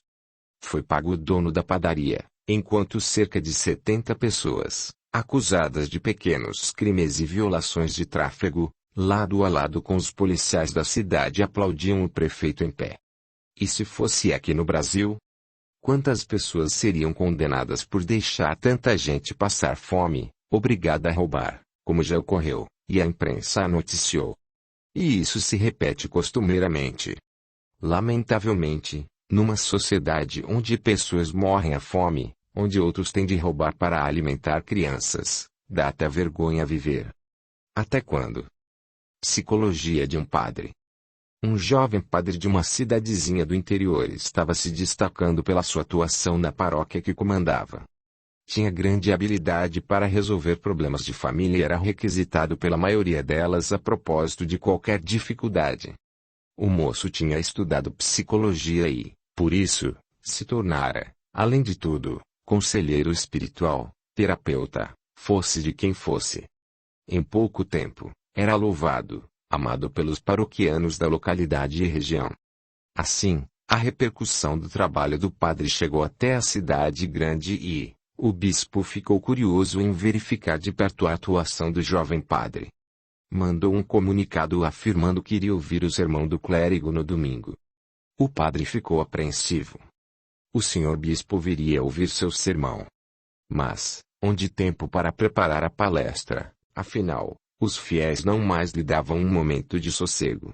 Foi pago o dono da padaria, enquanto cerca de 70 pessoas, acusadas de pequenos crimes e violações de tráfego, lado a lado com os policiais da cidade aplaudiam o prefeito em pé. E se fosse aqui no Brasil? Quantas pessoas seriam condenadas por deixar tanta gente passar fome, obrigada a roubar, como já ocorreu, e a imprensa a noticiou? E isso se repete costumeiramente. Lamentavelmente, numa sociedade onde pessoas morrem à fome, onde outros têm de roubar para alimentar crianças, dá até vergonha viver. Até quando? Psicologia de um padre. Um jovem padre de uma cidadezinha do interior estava se destacando pela sua atuação na paróquia que comandava. Tinha grande habilidade para resolver problemas de família e era requisitado pela maioria delas a propósito de qualquer dificuldade. O moço tinha estudado psicologia e, por isso, se tornara, além de tudo, conselheiro espiritual, terapeuta, fosse de quem fosse. Em pouco tempo, era louvado, amado pelos paroquianos da localidade e região. Assim, a repercussão do trabalho do padre chegou até a cidade grande e o bispo ficou curioso em verificar de perto a atuação do jovem padre. Mandou um comunicado afirmando que iria ouvir o sermão do clérigo no domingo. O padre ficou apreensivo. O senhor bispo viria ouvir seu sermão. Mas, onde tempo para preparar a palestra, afinal, os fiéis não mais lhe davam um momento de sossego.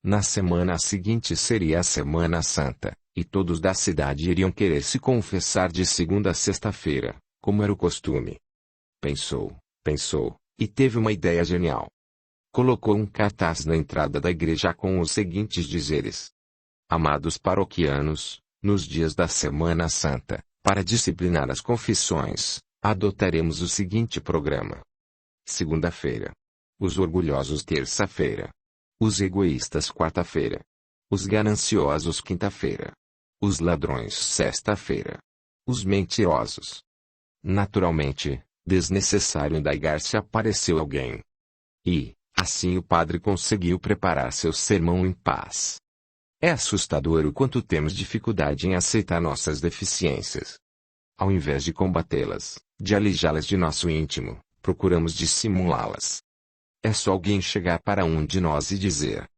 Na semana seguinte seria a Semana Santa, E todos da cidade iriam querer se confessar de segunda a sexta-feira, como era o costume. Pensou, e teve uma ideia genial. Colocou um cartaz na entrada da igreja com os seguintes dizeres: Amados paroquianos, nos dias da Semana Santa, para disciplinar as confissões, adotaremos o seguinte programa. Segunda-feira. Os orgulhosos terça-feira. Os egoístas quarta-feira. Os gananciosos quinta-feira. Os ladrões sexta-feira. Os mentirosos. Naturalmente, desnecessário indagar se apareceu alguém. E, assim o padre conseguiu preparar seu sermão em paz. É assustador o quanto temos dificuldade em aceitar nossas deficiências. Ao invés de combatê-las, de alijá-las de nosso íntimo, procuramos dissimulá-las. É só alguém chegar para um de nós e dizer: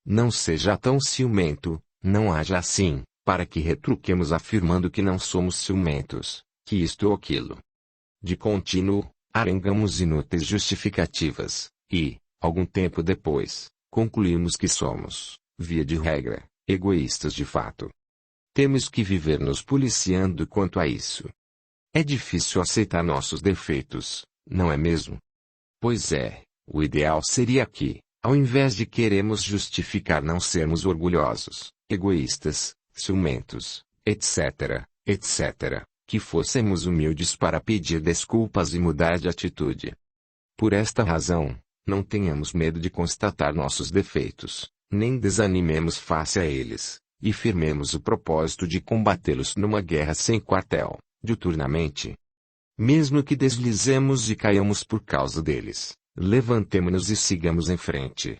não seja tão ciumento, não haja assim, para que retruquemos afirmando que não somos ciumentos, que isto ou aquilo. De contínuo, arengamos inúteis justificativas, e, algum tempo depois, concluímos que somos, via de regra, egoístas de fato. Temos que viver nos policiando quanto a isso. É difícil aceitar nossos defeitos, não é mesmo? Pois é, o ideal seria que, ao invés de queremos justificar não sermos orgulhosos, egoístas, ciumentos, etc., que fôssemos humildes para pedir desculpas e mudar de atitude. Por esta razão, não tenhamos medo de constatar nossos defeitos, nem desanimemos face a eles, e firmemos o propósito de combatê-los numa guerra sem quartel, diuturnamente. Mesmo que deslizemos e caiamos por causa deles, levantemo-nos e sigamos em frente.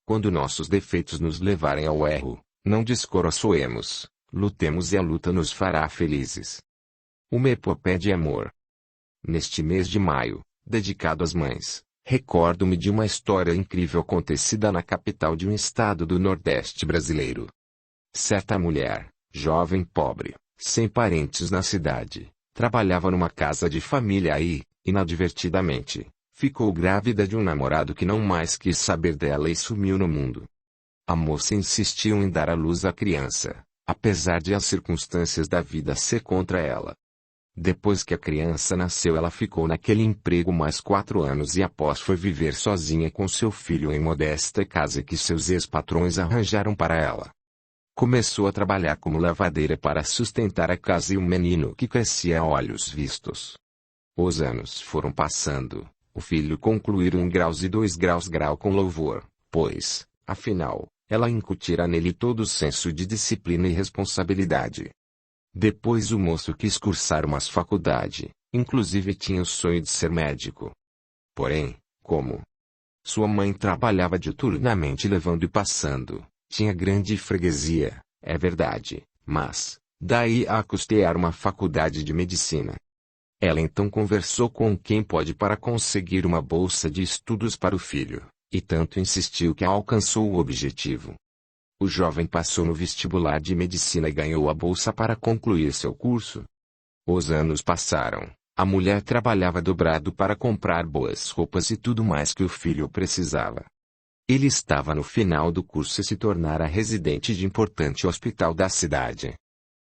Quando nossos defeitos nos levarem ao erro, não descoroçoemos, lutemos e a luta nos fará felizes. Uma epopéia de amor. Neste mês de maio, dedicado às mães, recordo-me de uma história incrível acontecida na capital de um estado do Nordeste brasileiro. Certa mulher, jovem pobre, sem parentes na cidade, trabalhava numa casa de família e, inadvertidamente, ficou grávida de um namorado que não mais quis saber dela e sumiu no mundo. A moça insistiu em dar à luz à criança, apesar de as circunstâncias da vida ser contra ela. Depois que a criança nasceu, ela ficou naquele emprego mais 4 anos e após foi viver sozinha com seu filho em modesta casa que seus ex-patrões arranjaram para ela. Começou a trabalhar como lavadeira para sustentar a casa e o menino que crescia a olhos vistos. Os anos foram passando, o filho concluíra 1 grau e 2 grau com louvor, pois, afinal, ela incutira nele todo o senso de disciplina e responsabilidade. Depois o moço quis cursar uma faculdade, inclusive tinha o sonho de ser médico. Porém, como sua mãe trabalhava diuturnamente levando e passando, tinha grande freguesia, é verdade, mas, daí a custear uma faculdade de medicina. Ela então conversou com quem pode para conseguir uma bolsa de estudos para o filho, e tanto insistiu que alcançou o objetivo. O jovem passou no vestibular de medicina e ganhou a bolsa para concluir seu curso. Os anos passaram, a mulher trabalhava dobrado para comprar boas roupas e tudo mais que o filho precisava. Ele estava no final do curso e se tornara residente de importante hospital da cidade.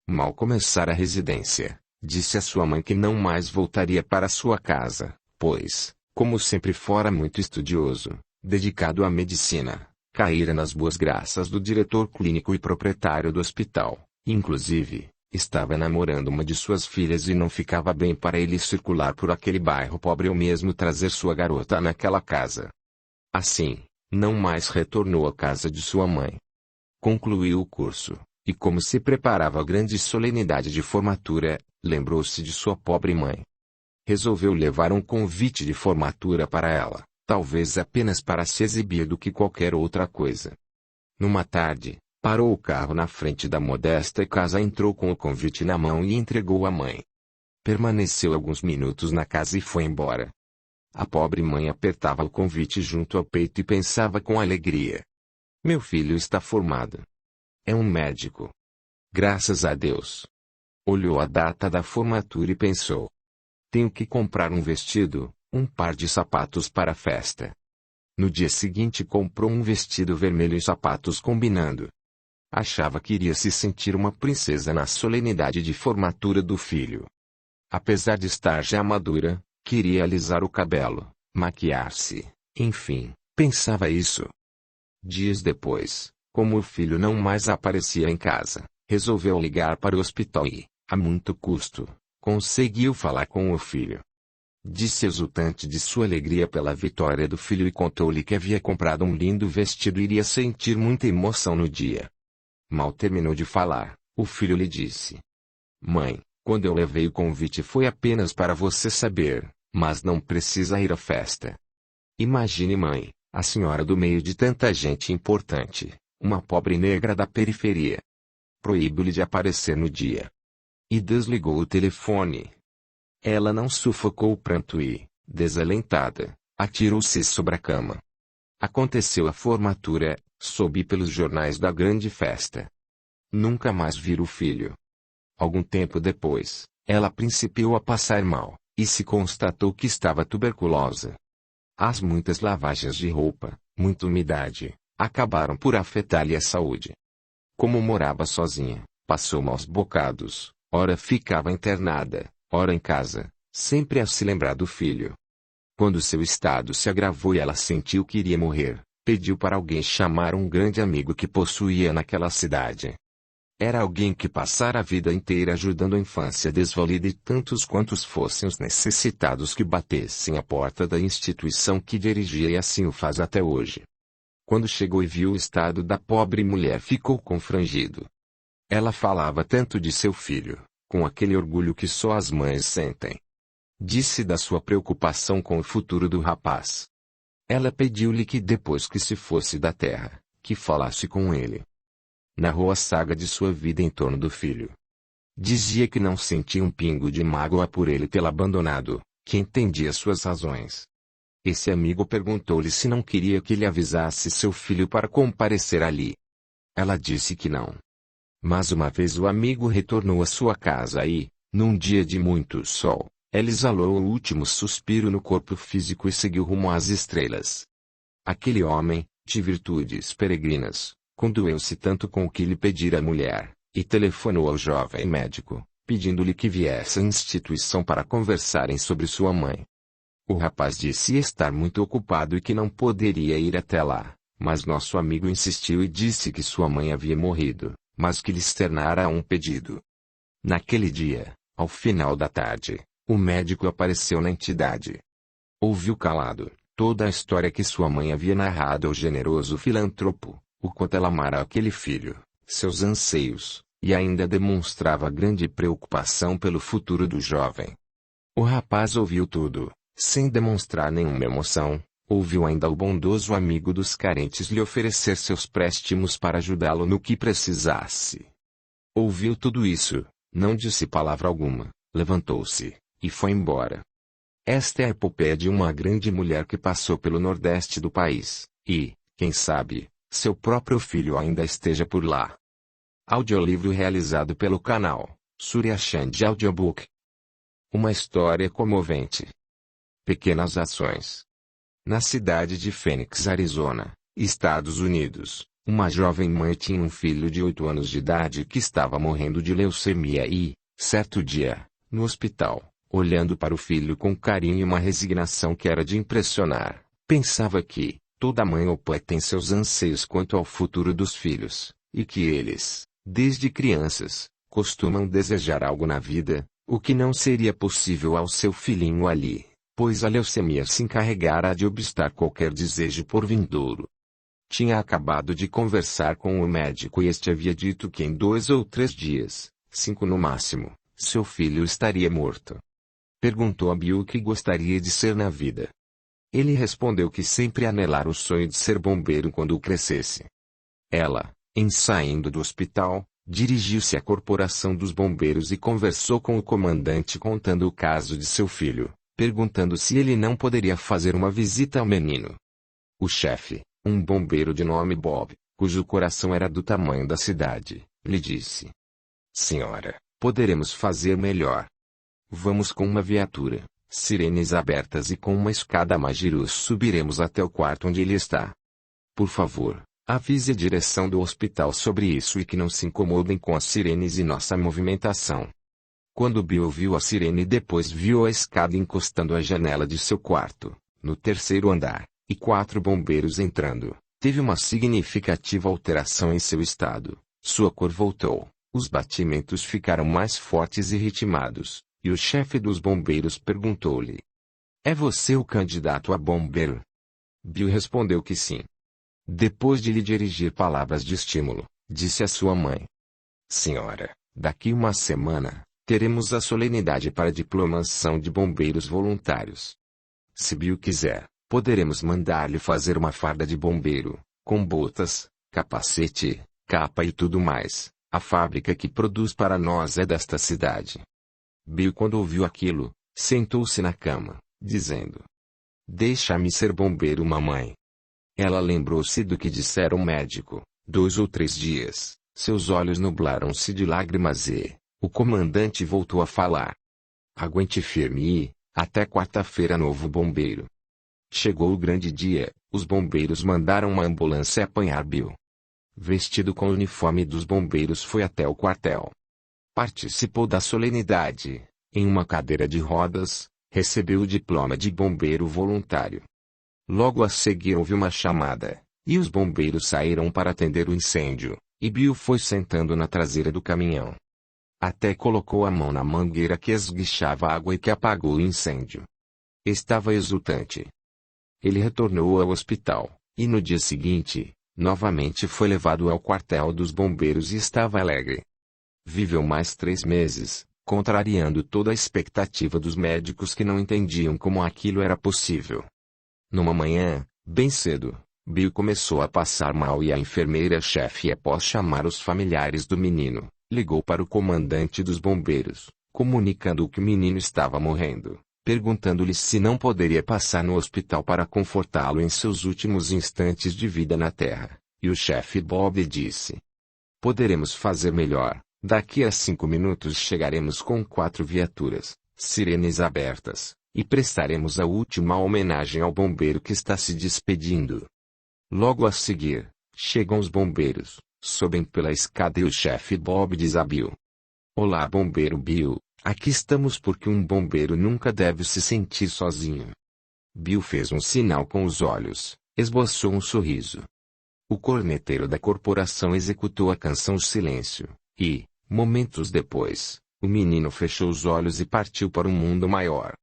Mal começara a residência, disse à sua mãe que não mais voltaria para sua casa, pois, como sempre fora muito estudioso, dedicado à medicina, caíra nas boas graças do diretor clínico e proprietário do hospital. Inclusive, estava namorando uma de suas filhas e não ficava bem para ele circular por aquele bairro pobre ou mesmo trazer sua garota naquela casa. Assim, não mais retornou à casa de sua mãe. Concluiu o curso, e como se preparava a grande solenidade de formatura, lembrou-se de sua pobre mãe. Resolveu levar um convite de formatura para ela, talvez apenas para se exibir do que qualquer outra coisa. Numa tarde, parou o carro na frente da modesta casa, entrou com o convite na mão e entregou à mãe. Permaneceu alguns minutos na casa e foi embora. A pobre mãe apertava o convite junto ao peito e pensava com alegria: meu filho está formado. É um médico. Graças a Deus. Olhou a data da formatura e pensou: tenho que comprar um vestido, um par de sapatos para a festa. No dia seguinte comprou um vestido vermelho e sapatos combinando. Achava que iria se sentir uma princesa na solenidade de formatura do filho. Apesar de estar já madura, queria alisar o cabelo, maquiar-se, enfim, pensava isso. Dias depois, como o filho não mais aparecia em casa, resolveu ligar para o hospital e, a muito custo, conseguiu falar com o filho. Disse exultante de sua alegria pela vitória do filho e contou-lhe que havia comprado um lindo vestido e iria sentir muita emoção no dia. Mal terminou de falar, o filho lhe disse: Mãe, quando eu levei o convite foi apenas para você saber, mas não precisa ir à festa. Imagine, mãe, a senhora do meio de tanta gente importante, uma pobre negra da periferia. Proíbo-lhe de aparecer no dia. E desligou o telefone. Ela não sufocou o pranto e, desalentada, atirou-se sobre a cama. Aconteceu a formatura, soube pelos jornais da grande festa. Nunca mais vira o filho. Algum tempo depois, ela principiou a passar mal, e se constatou que estava tuberculosa. As muitas lavagens de roupa, muita umidade, acabaram por afetar-lhe a saúde. Como morava sozinha, passou maus bocados, ora ficava internada, ora em casa, sempre a se lembrar do filho. Quando seu estado se agravou e ela sentiu que iria morrer, pediu para alguém chamar um grande amigo que possuía naquela cidade. Era alguém que passara a vida inteira ajudando a infância desvalida e tantos quantos fossem os necessitados que batessem à porta da instituição que dirigia e assim o faz até hoje. Quando chegou e viu o estado da pobre mulher ficou confrangido. Ela falava tanto de seu filho, com aquele orgulho que só as mães sentem. Disse da sua preocupação com o futuro do rapaz. Ela pediu-lhe que depois que se fosse da terra, que falasse com ele. Narrou a saga de sua vida em torno do filho. Dizia que não sentia um pingo de mágoa por ele tê-la abandonado, que entendia suas razões. Esse amigo perguntou-lhe se não queria que ele avisasse seu filho para comparecer ali. Ela disse que não. Mas uma vez o amigo retornou à sua casa e, num dia de muito sol, ela exalou o último suspiro no corpo físico e seguiu rumo às estrelas. Aquele homem, de virtudes peregrinas, condoeu-se tanto com o que lhe pedira a mulher, e telefonou ao jovem médico, pedindo-lhe que viesse à instituição para conversarem sobre sua mãe. O rapaz disse estar muito ocupado e que não poderia ir até lá, mas nosso amigo insistiu e disse que sua mãe havia morrido, mas que lhe externara um pedido. Naquele dia, ao final da tarde, o médico apareceu na entidade. Ouviu calado toda a história que sua mãe havia narrado ao generoso filantropo, o quanto ela amara aquele filho, seus anseios, e ainda demonstrava grande preocupação pelo futuro do jovem. O rapaz ouviu tudo, sem demonstrar nenhuma emoção, ouviu ainda o bondoso amigo dos carentes lhe oferecer seus préstimos para ajudá-lo no que precisasse. Ouviu tudo isso, não disse palavra alguma, levantou-se, e foi embora. Esta é a epopeia de uma grande mulher que passou pelo nordeste do país, e, quem sabe, seu próprio filho ainda esteja por lá. Audiolivro realizado pelo canal Surya Chand Audiobook. Uma história comovente. Pequenas ações. Na cidade de Phoenix, Arizona, Estados Unidos, uma jovem mãe tinha um filho de 8 anos de idade que estava morrendo de leucemia e, certo dia, no hospital, olhando para o filho com carinho e uma resignação que era de impressionar, pensava que toda mãe ou pai tem seus anseios quanto ao futuro dos filhos, e que eles, desde crianças, costumam desejar algo na vida, o que não seria possível ao seu filhinho ali, pois a leucemia se encarregara de obstar qualquer desejo por vindouro. Tinha acabado de conversar com o médico e este havia dito que em 2 ou 3 dias, 5 no máximo, seu filho estaria morto. Perguntou a Bill o que gostaria de ser na vida. Ele respondeu que sempre anelara o sonho de ser bombeiro quando crescesse. Ela, em saindo do hospital, dirigiu-se à corporação dos bombeiros e conversou com o comandante contando o caso de seu filho, perguntando se ele não poderia fazer uma visita ao menino. O chefe, um bombeiro de nome Bob, cujo coração era do tamanho da cidade, lhe disse: Senhora, poderemos fazer melhor. Vamos com uma viatura, sirenes abertas e com uma escada Magirus subiremos até o quarto onde ele está. Por favor, Avise a direção do hospital sobre isso e que não se incomodem com as sirenes e nossa movimentação. Quando Bill ouviu a sirene e depois viu a escada encostando à janela de seu quarto, no terceiro andar, e 4 bombeiros entrando, teve uma significativa alteração em seu estado. Sua cor voltou, os batimentos ficaram mais fortes e ritmados, e o chefe dos bombeiros perguntou-lhe: "É você o candidato a bombeiro?" Bill respondeu que sim. Depois de lhe dirigir palavras de estímulo, disse à sua mãe: "Senhora, daqui uma semana, teremos a solenidade para a diplomação de bombeiros voluntários. Se Bill quiser, poderemos mandar-lhe fazer uma farda de bombeiro, com botas, capacete, capa e tudo mais. A fábrica que produz para nós é desta cidade." Bill, quando ouviu aquilo, sentou-se na cama, dizendo: "Deixa-me ser bombeiro, mamãe." Ela lembrou-se do que dissera o médico. 2 ou 3 dias, seus olhos nublaram-se de lágrimas e o comandante voltou a falar: "Aguente firme e, até quarta-feira, novo bombeiro." Chegou o grande dia, os bombeiros mandaram uma ambulância apanhar Bill. Vestido com o uniforme dos bombeiros, foi até o quartel. Participou da solenidade, em uma cadeira de rodas, recebeu o diploma de bombeiro voluntário. Logo a seguir houve uma chamada, e os bombeiros saíram para atender o incêndio, e Bill foi sentando na traseira do caminhão. Até colocou a mão na mangueira que esguichava água e que apagou o incêndio. Estava exultante. Ele retornou ao hospital, e no dia seguinte, novamente foi levado ao quartel dos bombeiros e estava alegre. Viveu mais 3 meses, contrariando toda a expectativa dos médicos que não entendiam como aquilo era possível. Numa manhã, bem cedo, Bill começou a passar mal e a enfermeira-chefe, após chamar os familiares do menino, ligou para o comandante dos bombeiros, comunicando que o menino estava morrendo, perguntando-lhe se não poderia passar no hospital para confortá-lo em seus últimos instantes de vida na Terra, e o chefe Bob disse: "Poderemos fazer melhor. Daqui a 5 minutos chegaremos com 4 viaturas, sirenes abertas, e prestaremos a última homenagem ao bombeiro que está se despedindo." Logo a seguir, chegam os bombeiros, sobem pela escada e o chefe Bob diz a Bill: "Olá, bombeiro Bill, aqui estamos porque um bombeiro nunca deve se sentir sozinho." Bill fez um sinal com os olhos, esboçou um sorriso. O corneteiro da corporação executou a canção Silêncio, e, momentos depois, o menino fechou os olhos e partiu para um mundo maior.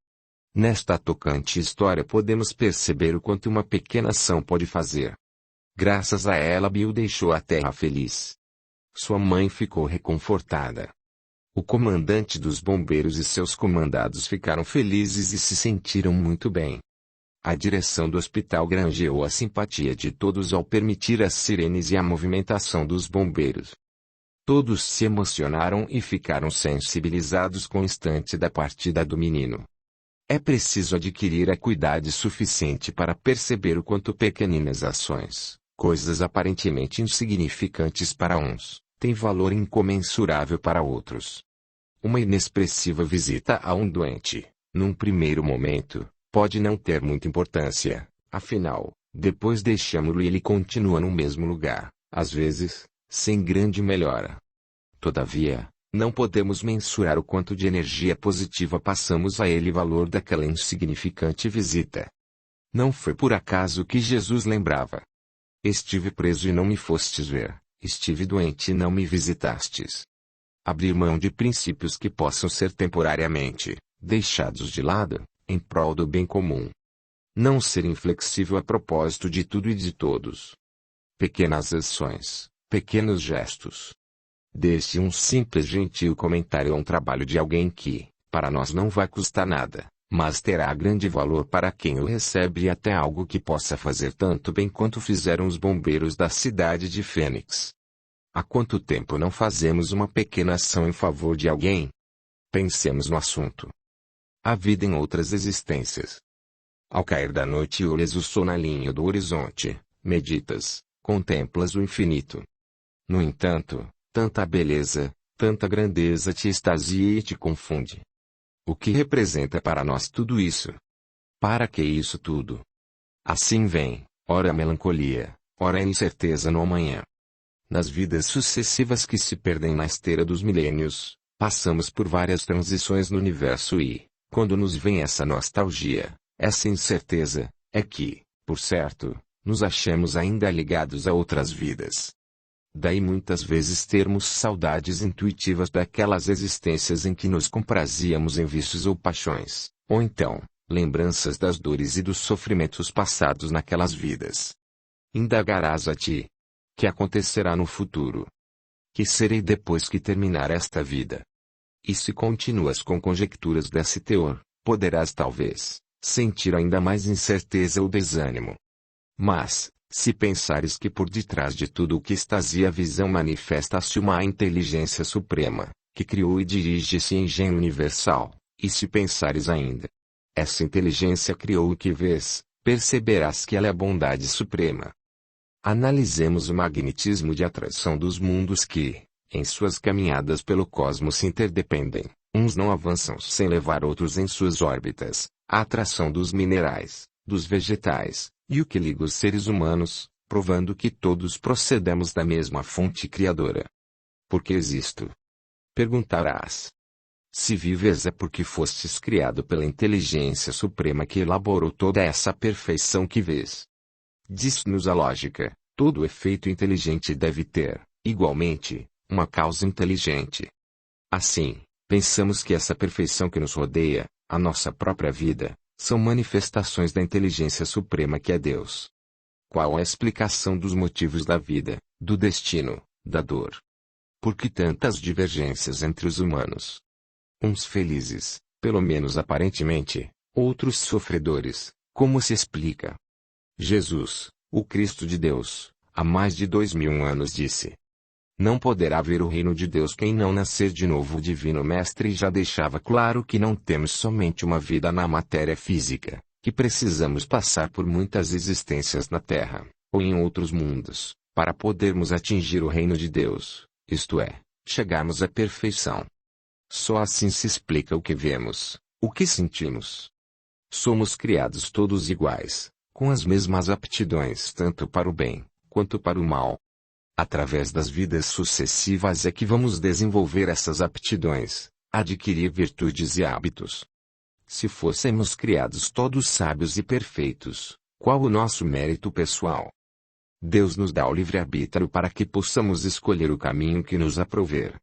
Nesta tocante história podemos perceber o quanto uma pequena ação pode fazer. Graças a ela, Bill deixou a terra feliz. Sua mãe ficou reconfortada. O comandante dos bombeiros e seus comandados ficaram felizes e se sentiram muito bem. A direção do hospital granjeou a simpatia de todos ao permitir as sirenes e a movimentação dos bombeiros. Todos se emocionaram e ficaram sensibilizados com o instante da partida do menino. É preciso adquirir a acuidade suficiente para perceber o quanto pequeninas ações, coisas aparentemente insignificantes para uns, têm valor incomensurável para outros. Uma inexpressiva visita a um doente, num primeiro momento, pode não ter muita importância, afinal, depois deixamos-lo e ele continua no mesmo lugar, às vezes, sem grande melhora. Todavia, não podemos mensurar o quanto de energia positiva passamos a ele e valor daquela insignificante visita. Não foi por acaso que Jesus lembrava: "Estive preso e não me fostes ver, estive doente e não me visitastes." Abrir mão de princípios que possam ser temporariamente deixados de lado, em prol do bem comum. Não ser inflexível a propósito de tudo e de todos. Pequenas ações, pequenos gestos. Desde um simples gentil comentário a um trabalho de alguém que, para nós não vai custar nada, mas terá grande valor para quem o recebe, e até algo que possa fazer tanto bem quanto fizeram os bombeiros da cidade de Fênix. Há quanto tempo não fazemos uma pequena ação em favor de alguém? Pensemos no assunto. A vida em outras existências. Ao cair da noite olhas o sol na linha do horizonte, meditas, contemplas o infinito. No entanto, tanta beleza, tanta grandeza te extasia e te confunde. O que representa para nós tudo isso? Para que isso tudo? Assim vem, ora a melancolia, ora a incerteza no amanhã. Nas vidas sucessivas que se perdem na esteira dos milênios, passamos por várias transições no universo e, quando nos vem essa nostalgia, essa incerteza, é que, por certo, nos achamos ainda ligados a outras vidas. Daí muitas vezes termos saudades intuitivas daquelas existências em que nos comprazíamos em vícios ou paixões, ou então, lembranças das dores e dos sofrimentos passados naquelas vidas. Indagarás a ti: que acontecerá no futuro? Que serei depois que terminar esta vida? E se continuas com conjecturas desse teor, poderás talvez sentir ainda mais incerteza ou desânimo. Mas, se pensares que por detrás de tudo o que extasia a visão manifesta-se uma inteligência suprema, que criou e dirige esse engenho universal, e se pensares ainda: essa inteligência criou o que vês, perceberás que ela é a bondade suprema. Analisemos o magnetismo de atração dos mundos que, em suas caminhadas pelo cosmos se interdependem, uns não avançam sem levar outros em suas órbitas, a atração dos minerais, dos vegetais, e o que liga os seres humanos, provando que todos procedemos da mesma fonte criadora. Por que existo? Perguntarás. Se vives é porque fostes criado pela inteligência suprema que elaborou toda essa perfeição que vês. Diz-nos a lógica: todo efeito inteligente deve ter, igualmente, uma causa inteligente. Assim, pensamos que essa perfeição que nos rodeia, a nossa própria vida, são manifestações da inteligência suprema que é Deus. Qual a explicação dos motivos da vida, do destino, da dor? Por que tantas divergências entre os humanos? Uns felizes, pelo menos aparentemente, outros sofredores, como se explica? Jesus, o Cristo de Deus, há mais de 2000 anos disse: não poderá ver o reino de Deus quem não nascer de novo. O Divino Mestre já deixava claro que não temos somente uma vida na matéria física, que precisamos passar por muitas existências na Terra, ou em outros mundos, para podermos atingir o reino de Deus, isto é, chegarmos à perfeição. Só assim se explica o que vemos, o que sentimos. Somos criados todos iguais, com as mesmas aptidões tanto para o bem, quanto para o mal. Através das vidas sucessivas é que vamos desenvolver essas aptidões, adquirir virtudes e hábitos. Se fôssemos criados todos sábios e perfeitos, qual o nosso mérito pessoal? Deus nos dá o livre-arbítrio para que possamos escolher o caminho que nos aprouver.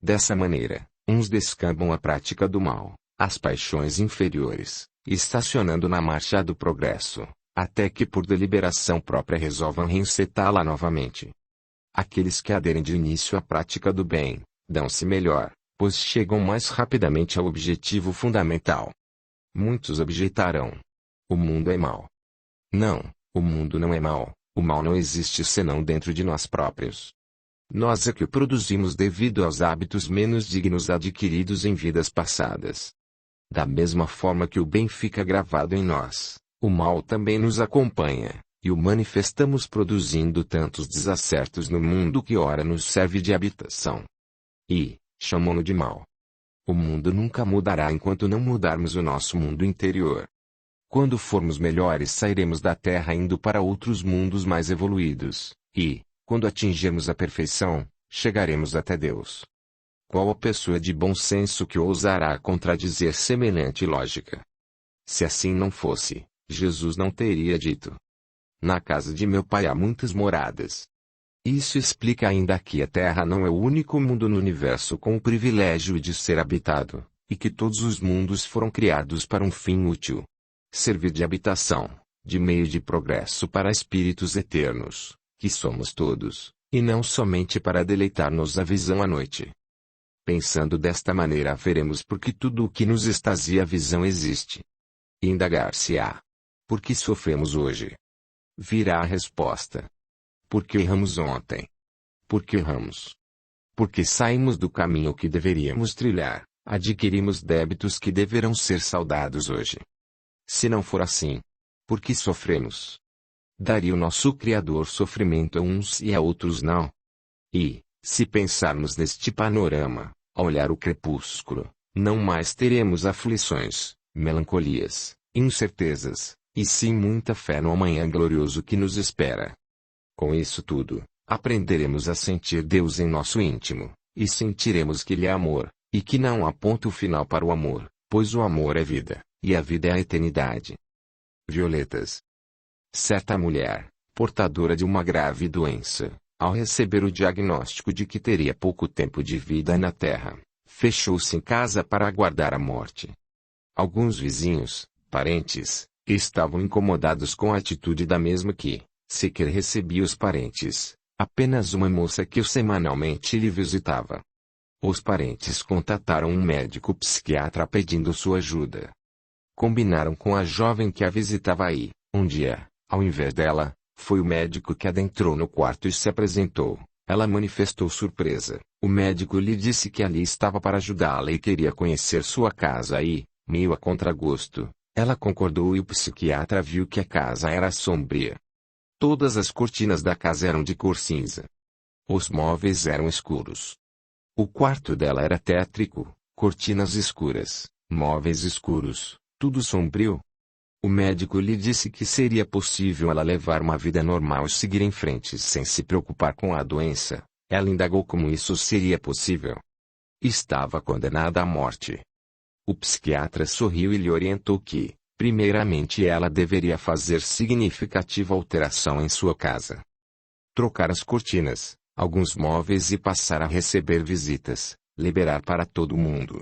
Dessa maneira, uns descambam a prática do mal, as paixões inferiores, estacionando na marcha do progresso, até que por deliberação própria resolvam reencetá-la novamente. Aqueles que aderem de início à prática do bem, dão-se melhor, pois chegam mais rapidamente ao objetivo fundamental. Muitos objetarão: o mundo é mau. Não, o mundo não é mau, o mal não existe senão dentro de nós próprios. Nós é que o produzimos devido aos hábitos menos dignos adquiridos em vidas passadas. Da mesma forma que o bem fica gravado em nós, o mal também nos acompanha, e o manifestamos produzindo tantos desacertos no mundo que ora nos serve de habitação. E, chamam-no de mal. O mundo nunca mudará enquanto não mudarmos o nosso mundo interior. Quando formos melhores sairemos da Terra indo para outros mundos mais evoluídos, e, quando atingirmos a perfeição, chegaremos até Deus. Qual a pessoa de bom senso que ousará contradizer semelhante lógica? Se assim não fosse, Jesus não teria dito: na casa de meu pai há muitas moradas. Isso explica ainda que a Terra não é o único mundo no universo com o privilégio de ser habitado, e que todos os mundos foram criados para um fim útil. Servir de habitação, de meio de progresso para espíritos eternos, que somos todos, e não somente para deleitar-nos a visão à noite. Pensando desta maneira veremos por que tudo o que nos extasia a visão existe. Indagar-se-á: por que sofremos hoje? Virá a resposta: porque erramos ontem. Porque erramos. Porque saímos do caminho que deveríamos trilhar, adquirimos débitos que deverão ser saudados hoje. Se não for assim, por que sofremos? Daria o nosso Criador sofrimento a uns e a outros não? E, se pensarmos neste panorama, ao olhar o crepúsculo, não mais teremos aflições, melancolias, incertezas, e sim muita fé no amanhã glorioso que nos espera. Com isso tudo, aprenderemos a sentir Deus em nosso íntimo, e sentiremos que Ele é amor, e que não há ponto final para o amor, pois o amor é vida, e a vida é a eternidade. Violetas. Certa mulher, portadora de uma grave doença, ao receber o diagnóstico de que teria pouco tempo de vida na terra, fechou-se em casa para aguardar a morte. Alguns vizinhos, parentes, estavam incomodados com a atitude da mesma que, sequer recebia os parentes, apenas uma moça que semanalmente lhe visitava. Os parentes contataram um médico psiquiatra pedindo sua ajuda. Combinaram com a jovem que a visitava e, um dia, ao invés dela, foi o médico que adentrou no quarto e se apresentou. Ela manifestou surpresa. O médico lhe disse que ali estava para ajudá-la e queria conhecer sua casa e, meio a contragosto, ela concordou e o psiquiatra viu que a casa era sombria. Todas as cortinas da casa eram de cor cinza. Os móveis eram escuros. O quarto dela era tétrico, cortinas escuras, móveis escuros, tudo sombrio. O médico lhe disse que seria possível ela levar uma vida normal e seguir em frente sem se preocupar com a doença. Ela indagou como isso seria possível. Estava condenada à morte. O psiquiatra sorriu e lhe orientou que, primeiramente, ela deveria fazer significativa alteração em sua casa. Trocar as cortinas, alguns móveis e passar a receber visitas, liberar para todo mundo.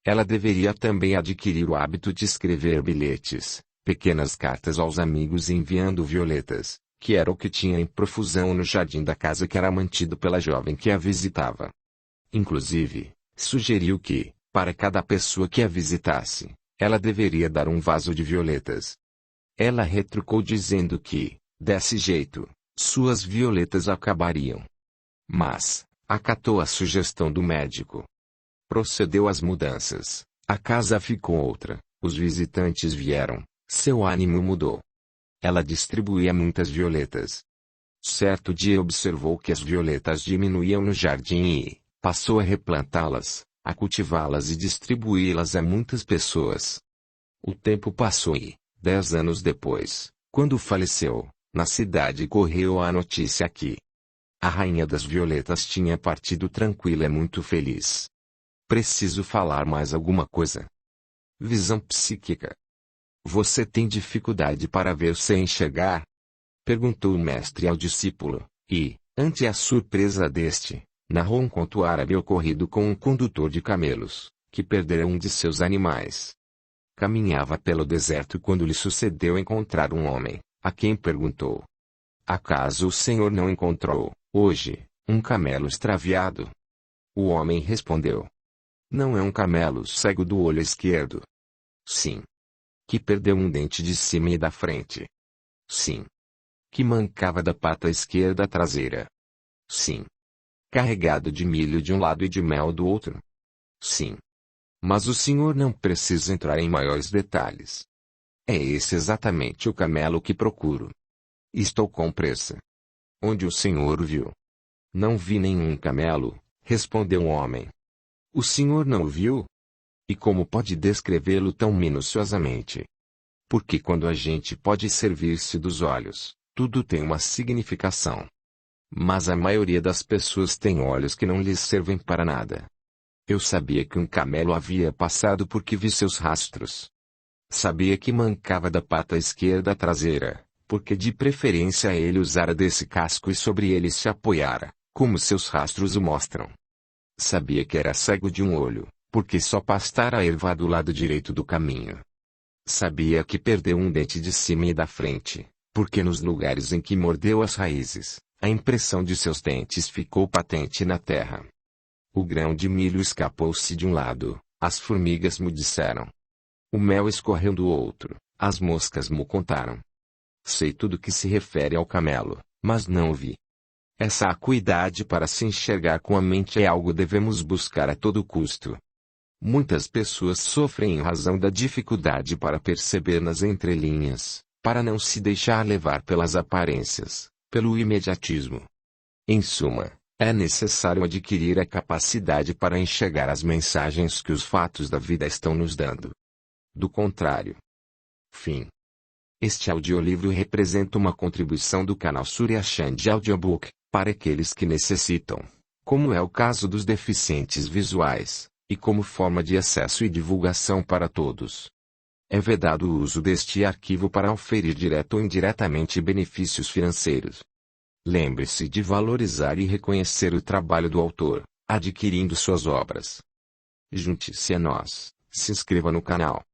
Ela deveria também adquirir o hábito de escrever bilhetes, pequenas cartas aos amigos enviando violetas, que era o que tinha em profusão no jardim da casa que era mantido pela jovem que a visitava. Inclusive, sugeriu que, para cada pessoa que a visitasse, ela deveria dar um vaso de violetas. Ela retrucou dizendo que, desse jeito, suas violetas acabariam. Mas, acatou a sugestão do médico. Procedeu às mudanças, a casa ficou outra, os visitantes vieram, seu ânimo mudou. Ela distribuía muitas violetas. Certo dia observou que as violetas diminuíam no jardim e passou a replantá-las, a cultivá-las e distribuí-las a muitas pessoas. O tempo passou e, 10 anos depois, quando faleceu, na cidade correu a notícia que a rainha das violetas tinha partido tranquila e muito feliz. Preciso falar mais alguma coisa. Visão psíquica. Você tem dificuldade para ver sem enxergar? Perguntou o mestre ao discípulo, e, ante a surpresa deste, narrou um conto árabe ocorrido com um condutor de camelos, que perdera um de seus animais. Caminhava pelo deserto quando lhe sucedeu encontrar um homem, a quem perguntou: acaso o senhor não encontrou, hoje, um camelo extraviado? O homem respondeu: não é um camelo cego do olho esquerdo. Sim. Que perdeu um dente de cima e da frente. Sim. Que mancava da pata esquerda traseira. Sim. Carregado de milho de um lado e de mel do outro. Sim. Mas o senhor não precisa entrar em maiores detalhes. É esse exatamente o camelo que procuro. Estou com pressa. Onde o senhor o viu? Não vi nenhum camelo, respondeu o homem. O senhor não o viu? E como pode descrevê-lo tão minuciosamente? Porque quando a gente pode servir-se dos olhos, tudo tem uma significação. Mas a maioria das pessoas tem olhos que não lhes servem para nada. Eu sabia que um camelo havia passado porque vi seus rastros. Sabia que mancava da pata esquerda traseira, porque de preferência ele usara desse casco e sobre ele se apoiara, como seus rastros o mostram. Sabia que era cego de um olho, porque só pastara a erva do lado direito do caminho. Sabia que perdeu um dente de cima e da frente, porque nos lugares em que mordeu as raízes, a impressão de seus dentes ficou patente na terra. O grão de milho escapou-se de um lado, as formigas me disseram. O mel escorreu do outro, as moscas me contaram. Sei tudo que se refere ao camelo, mas não o vi. Essa acuidade para se enxergar com a mente é algo que devemos buscar a todo custo. Muitas pessoas sofrem em razão da dificuldade para perceber nas entrelinhas, para não se deixar levar pelas aparências, pelo imediatismo. Em suma, é necessário adquirir a capacidade para enxergar as mensagens que os fatos da vida estão nos dando. Do contrário. Fim. Este audiolivro representa uma contribuição do canal Surya Chand Audiobook, para aqueles que necessitam, como é o caso dos deficientes visuais, e como forma de acesso e divulgação para todos. É vedado o uso deste arquivo para oferir direto ou indiretamente benefícios financeiros. Lembre-se de valorizar e reconhecer o trabalho do autor, adquirindo suas obras. Junte-se a nós, se inscreva no canal,